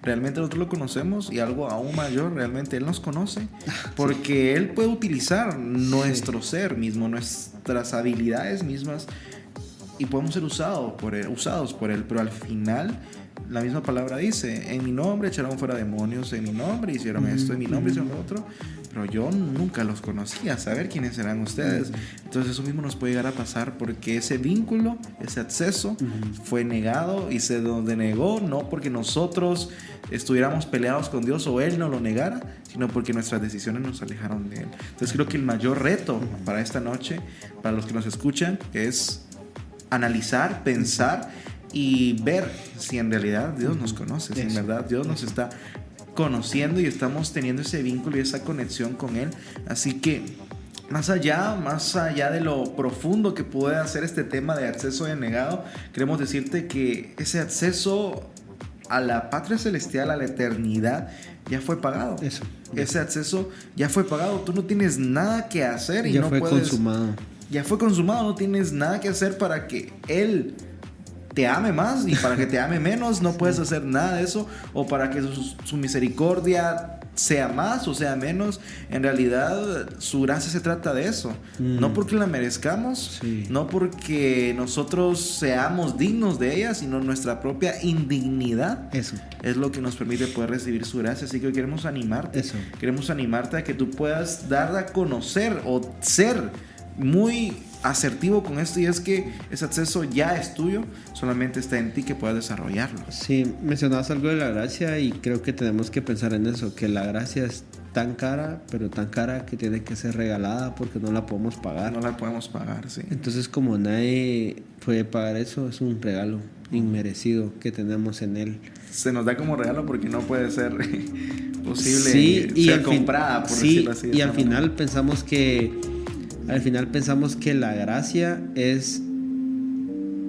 Realmente nosotros lo conocemos, y algo aún mayor, realmente Él nos conoce, porque Él puede utilizar nuestro ser mismo, nuestras habilidades mismas, y podemos ser usados por Él, pero al final la misma palabra dice, en mi nombre echaron fuera demonios, en mi nombre hicieron esto, en mi nombre hicieron lo otro, pero yo nunca los conocía, saber quiénes serán ustedes. Entonces eso mismo nos puede llegar a pasar, porque ese vínculo, ese acceso fue negado, y se denegó no porque nosotros estuviéramos peleados con Dios o Él no lo negara, sino porque nuestras decisiones nos alejaron de Él. Entonces creo que el mayor reto para esta noche, para los que nos escuchan, es analizar, pensar y ver si en realidad Dios nos conoce, si en verdad Dios nos está conociendo y estamos teniendo ese vínculo y esa conexión con Él. Así que más allá de lo profundo que puede hacer este tema de acceso denegado, queremos decirte que ese acceso a la patria celestial, a la eternidad, ya fue pagado. Ese acceso ya fue pagado. Tú no tienes nada que hacer y ya no fue puedes, consumado. Ya fue consumado. No tienes nada que hacer para que Él te ame más, y para que te ame menos no puedes hacer nada de eso, o para que su misericordia sea más o sea menos. En realidad su gracia se trata de eso, no porque la merezcamos, no porque nosotros seamos dignos de ella, sino nuestra propia indignidad. Eso es lo que nos permite poder recibir su gracia. Así que hoy queremos animarte, queremos animarte a que tú puedas dar a conocer o ser muy asertivo con esto, y es que ese acceso ya es tuyo, solamente está en ti que puedas desarrollarlo. Sí, mencionabas algo de la gracia, y creo que tenemos que pensar en eso, que la gracia es tan cara, pero tan cara que tiene que ser regalada, porque no la podemos pagar. No la podemos pagar, sí. Entonces, como nadie puede pagar eso, es un regalo inmerecido que tenemos en Él. Se nos da como regalo porque no puede ser posible ser comprada, por decirlo así. Y al final pensamos que la gracia es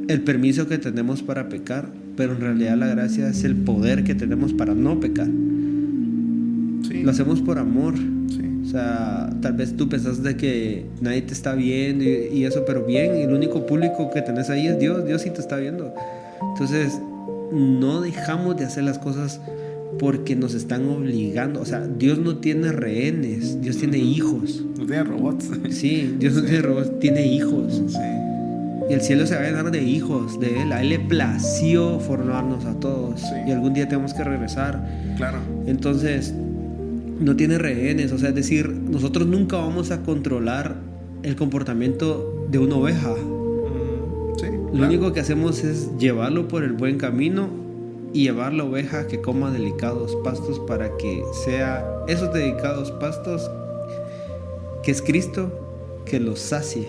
el permiso que tenemos para pecar, pero en realidad la gracia es el poder que tenemos para no pecar. Sí. Lo hacemos por amor. Sí. O sea, tal vez tú pensás de que nadie te está viendo y eso, pero bien, el único público que tenés ahí es Dios. Dios sí te está viendo. Entonces, no dejamos de hacer las cosas porque nos están obligando. O sea, Dios no tiene rehenes, Dios tiene hijos. No tiene robots. Sí, Dios no tiene robots, tiene hijos. Sí. Y el cielo se va a llenar de hijos de Él. A Él le plació formarnos a todos. Sí. Y algún día tenemos que regresar. Claro. Entonces, no tiene rehenes. O sea, es decir, nosotros nunca vamos a controlar el comportamiento de una oveja. Sí. Lo único que hacemos es llevarlo por el buen camino y llevar la oveja a que coma delicados pastos para que sea esos delicados pastos que es Cristo que los sacie,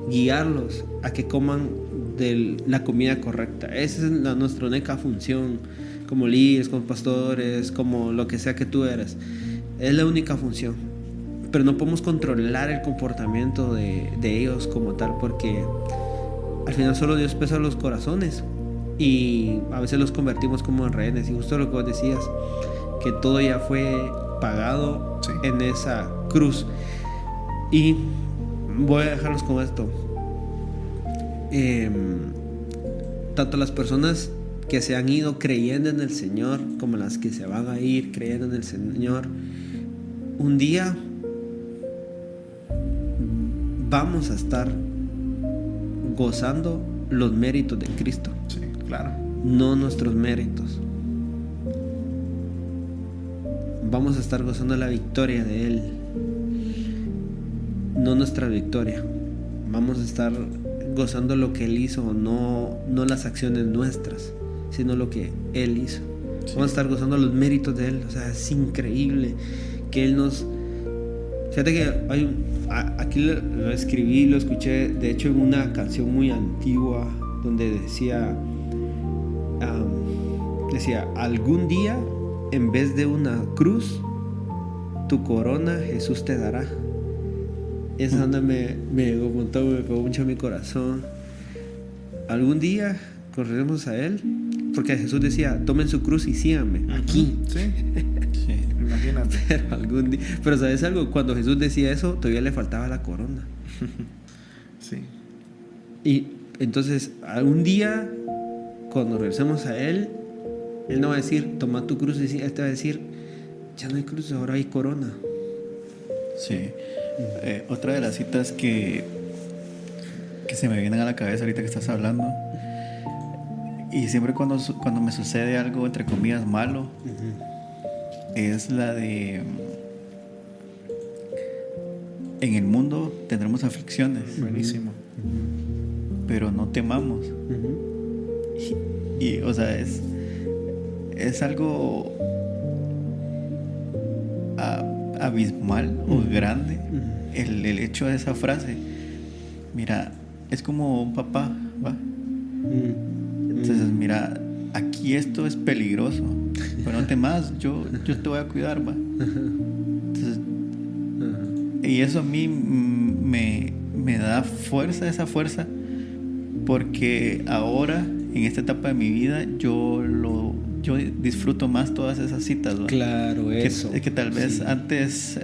guiarlos a que coman de la comida correcta. Esa es nuestra única función como líderes, como pastores, como lo que sea que tú eres. Es la única función, pero no podemos controlar el comportamiento de ellos como tal, porque al final solo Dios pesa los corazones y a veces los convertimos como en rehenes. Y justo lo que vos decías, que todo ya fue pagado Sí. en esa cruz. Y voy a dejarlos con esto. Tanto las personas que se han ido creyendo en el Señor como las que se van a ir creyendo en el Señor, un día vamos a estar gozando los méritos de Cristo, Sí, claro. no nuestros méritos. Vamos a estar gozando la victoria de Él, no nuestra victoria. Vamos a estar gozando lo que Él hizo, no las acciones nuestras, sino lo que Él hizo. Vamos a estar gozando los méritos de Él. O sea, es increíble que Él nos... Fíjate que aquí lo escribí, lo escuché, de hecho, en una canción muy antigua donde decía, algún día, en vez de una cruz, tu corona Jesús te dará. Esa onda me llegó un montón, me pegó mucho a mi corazón. Algún día correremos a Él, porque Jesús decía, tomen su cruz y síganme, aquí. Sí. Imagínate. Pero algún día, pero ¿sabes algo? Cuando Jesús decía eso, todavía le faltaba la corona. Sí. Y entonces, algún día, cuando regresemos a Él, Él no va a decir, toma tu cruz, y Él te va a decir, ya no hay cruz, ahora hay corona. Sí. Otra de las citas que se me vienen a la cabeza ahorita que estás hablando, y siempre cuando me sucede algo entre comillas malo, es la de: en el mundo tendremos aflicciones, Buenísimo. pero no temamos. Y o sea, es algo abismal o grande el hecho de esa frase. Mira, es como un papá, ¿va? Entonces, mira, aquí esto es peligroso, pero no temas, yo te voy a cuidar, ¿va? Entonces, y eso a mí me da fuerza, esa fuerza, porque ahora, en esta etapa de mi vida, yo disfruto más todas esas citas, ¿va? Claro, eso. Que tal vez antes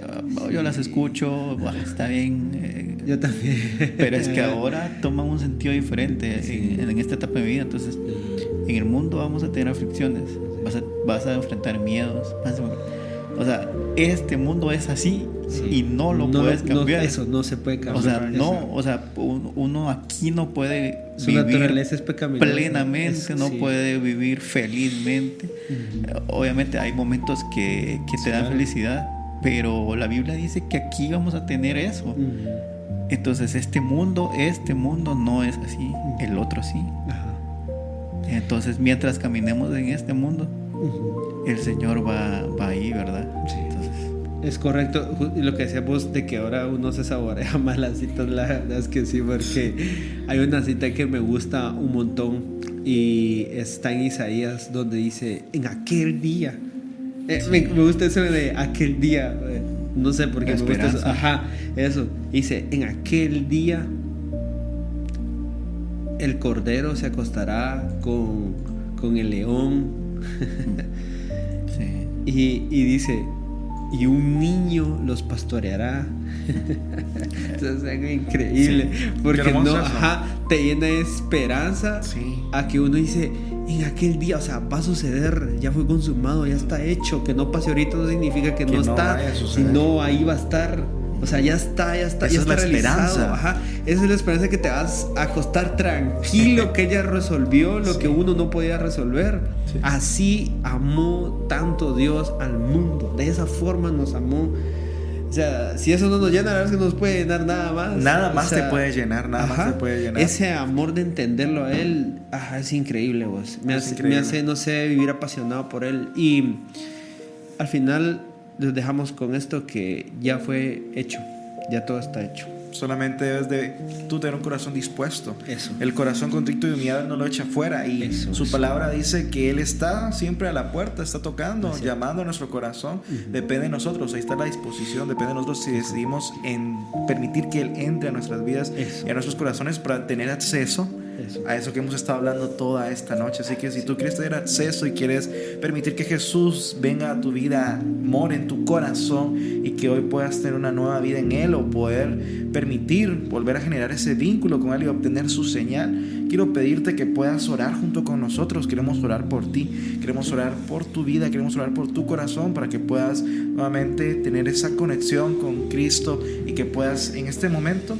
yo las escucho, está bien, yo también. pero es que ahora toman un sentido diferente en esta etapa de mi vida. Entonces, en el mundo vamos a tener aflicciones, vas a enfrentar miedos, o sea, este mundo es así y no lo puedes cambiar. Eso no se puede cambiar. O sea, no, o sea, uno aquí no puede su vivir naturaleza es pecaminosa. plenamente, no sí. puede vivir felizmente. Obviamente hay momentos que te dan felicidad, pero la Biblia dice que aquí vamos a tener eso. Entonces este mundo no es así, el otro sí. Entonces mientras caminemos en este mundo, el Señor va ahí, ¿verdad? Sí. Entonces, es correcto. Y lo que decíamos de que ahora uno se saborea más las citas, la verdad es que sí, porque hay una cita que me gusta un montón y está en Isaías, donde dice, en aquel día. Me gusta eso de aquel día. No sé por qué me gusta eso. Ajá, eso. Dice, en aquel día el cordero se acostará con el león. Sí. Y dice, y un niño los pastoreará. Eso es algo increíble. Sí, porque qué hermoso no, eso. te llena de esperanza. Sí. A que uno dice, en aquel día, o sea, va a suceder, ya fue consumado, ya está hecho. Que no pase ahorita no significa que no está, vaya a suceder. sino ahí va a estar. O sea, ya está Esa ya es está la realizado. esperanza. Ajá. Esa es la esperanza, que te vas a acostar tranquilo, que ella resolvió lo que uno no podía resolver. Sí. Así amó tanto Dios al mundo. De esa forma nos amó. O sea, si eso no nos llena, la verdad es que no nos puede llenar nada más. Nada O más sea, te puede llenar, nada más te puede llenar. Ese amor de entenderlo a Él, es increíble, vos. Me hace, no sé, vivir apasionado por Él. Y al final les dejamos con esto, que ya fue hecho, ya todo está hecho. Solamente debes de tú tener un corazón dispuesto. Eso. El corazón contrito y humillado no lo echa fuera. Y Eso, su eso. palabra dice que Él está siempre a la puerta, está tocando, llamando a nuestro corazón. Depende de nosotros, ahí está la disposición. Depende de nosotros si decidimos en permitir que Él entre a nuestras vidas Eso. y a nuestros corazones para tener acceso a eso que hemos estado hablando toda esta noche. Así que si tú quieres tener acceso y quieres permitir que Jesús venga a tu vida, more en tu corazón, y que hoy puedas tener una nueva vida en Él, o poder permitir volver a generar ese vínculo con Él y obtener su señal, quiero pedirte que puedas orar junto con nosotros. Queremos orar por ti, queremos orar por tu vida, queremos orar por tu corazón, para que puedas nuevamente tener esa conexión con Cristo y que puedas en este momento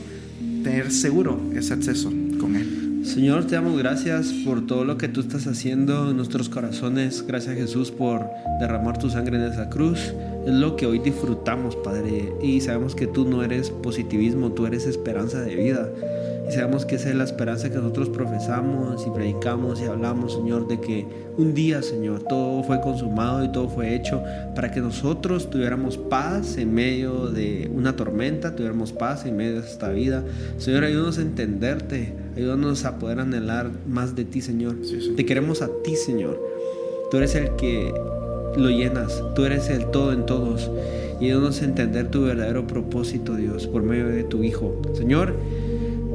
tener seguro ese acceso con Él. Señor, te damos gracias por todo lo que tú estás haciendo en nuestros corazones. Gracias, Jesús, por derramar tu sangre en esa cruz. Es lo que hoy disfrutamos, Padre. Y sabemos que tú no eres positivismo, tú eres esperanza de vida. Y sabemos que esa es la esperanza que nosotros profesamos y predicamos y hablamos, Señor, de que un día, Señor, todo fue consumado y todo fue hecho para que nosotros tuviéramos paz en medio de una tormenta, tuviéramos paz en medio de esta vida. Señor, ayúdanos a entenderte, ayúdanos a poder anhelar más de ti, Señor. Sí. Te queremos a ti, Señor. Tú eres el que lo llenas, tú eres el todo en todos. Y ayúdanos a entender tu verdadero propósito, Dios, por medio de tu Hijo. Señor,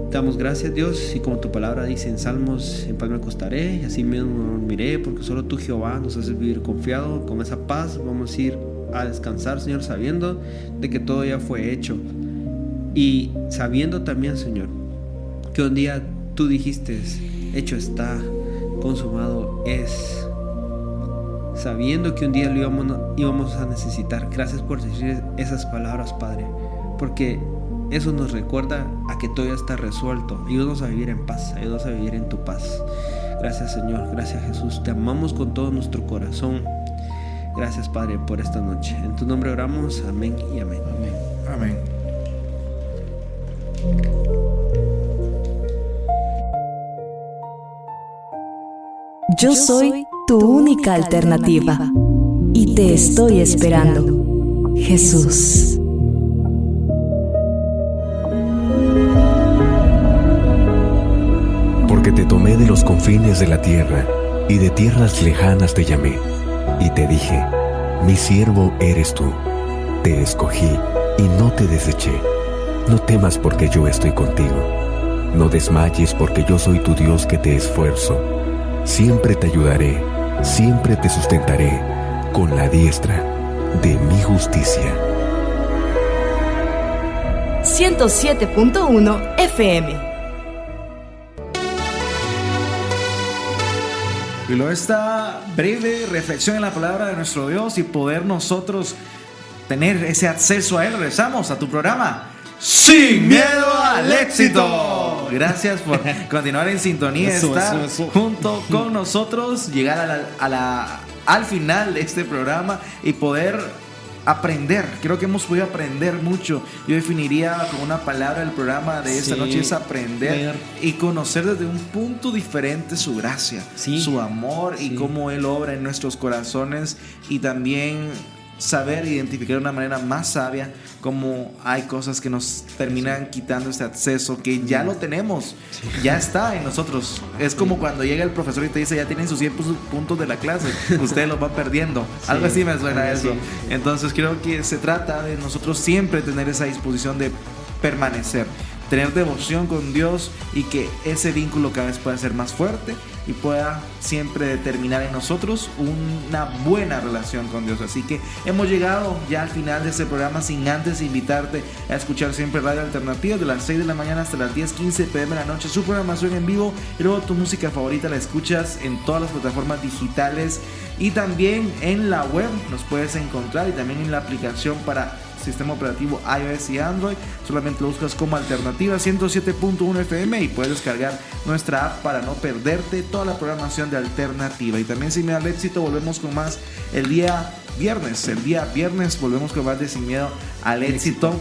te damos gracias, Dios, y como tu palabra dice en Salmos, en paz me acostaré y así mismo dormiré, porque solo tú, Jehová, nos haces vivir confiado. Con esa paz vamos a ir a descansar, Señor, sabiendo de que todo ya fue hecho, y sabiendo también, Señor, que un día tú dijiste, hecho está, consumado es, sabiendo que un día lo íbamos a necesitar. Gracias por decir esas palabras, Padre, porque eso nos recuerda a que todo ya está resuelto. Ayúdanos a vivir en paz, ayúdanos a vivir en tu paz. Gracias, Señor, gracias, Jesús. Te amamos con todo nuestro corazón. Gracias, Padre, por esta noche. En tu nombre oramos, amén y amén. Amén. Yo soy tu única alternativa y te estoy esperando, Jesús. Porque te tomé de los confines de la tierra, y de tierras lejanas te llamé, y te dije, mi siervo eres tú. Te escogí y no te deseché. No temas porque yo estoy contigo. No desmayes porque yo soy tu Dios que te esfuerzo. Siempre te ayudaré, siempre te sustentaré con la diestra de mi justicia. 107.1 FM. Y luego esta breve reflexión en la palabra de nuestro Dios y poder nosotros tener ese acceso a Él. Regresamos a tu programa Sin Miedo al Éxito. Gracias por continuar en sintonía, estar junto con nosotros, llegar al final de este programa y poder aprender. Creo que hemos podido aprender mucho. Yo definiría con una palabra el programa de esta noche es aprender y conocer desde un punto diferente su gracia, su amor y cómo Él obra en nuestros corazones, y también saber identificar de una manera más sabia cómo hay cosas que nos terminan quitando este acceso que ya lo tenemos, ya está en nosotros. Es como cuando llega el profesor y te dice, ya tienen sus 100 puntos de la clase, ustedes los van perdiendo. Algo así me suena a eso. Entonces creo que se trata de nosotros siempre tener esa disposición de permanecer, tener devoción con Dios y que ese vínculo cada vez pueda ser más fuerte y pueda siempre determinar en nosotros una buena relación con Dios. Así que hemos llegado ya al final de este programa, sin antes invitarte a escuchar siempre Radio Alternativa de las 6 de la mañana hasta las 10:15 p.m. de la noche, su programación en vivo, y luego tu música favorita la escuchas en todas las plataformas digitales y también en la web nos puedes encontrar, y también en la aplicación para sistema operativo iOS y Android. Solamente lo buscas como Alternativa 107.1 FM y puedes descargar nuestra app para no perderte toda la programación de Alternativa. Y también Sin Miedo al Éxito volvemos con más el día viernes volvemos con más de Sin Miedo al Éxito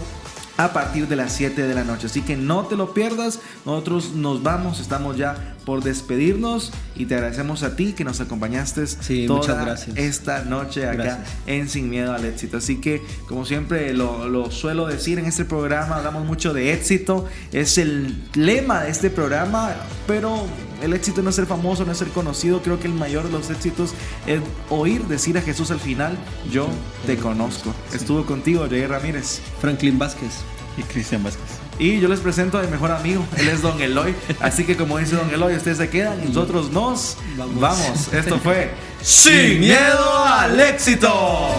a partir de las 7 de la noche. Así que no te lo pierdas. Nosotros nos vamos, estamos ya por despedirnos y te agradecemos a ti que nos acompañaste toda esta noche acá en Sin Miedo al Éxito. Así que, como siempre lo suelo decir en este programa, hablamos mucho de éxito, es el lema de este programa, pero el éxito no es ser famoso, no es ser conocido. Creo que el mayor de los éxitos es oír decir a Jesús al final: yo te conozco. Estuvo contigo Jair Ramírez, Franklin Vázquez y Cristian Vázquez. Y yo les presento a mi mejor amigo, él es Don Eloy. Así que, como dice Don Eloy, ustedes se quedan y nosotros nos vamos. Esto fue Sin Miedo al Éxito.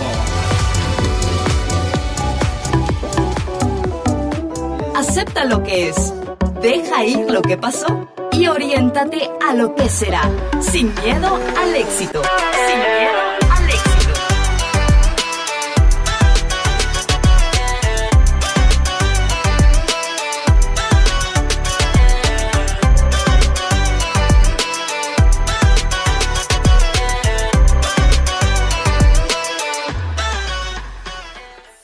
Acepta lo que es, deja ir lo que pasó y oriéntate a lo que será. Sin miedo al éxito. Sin miedo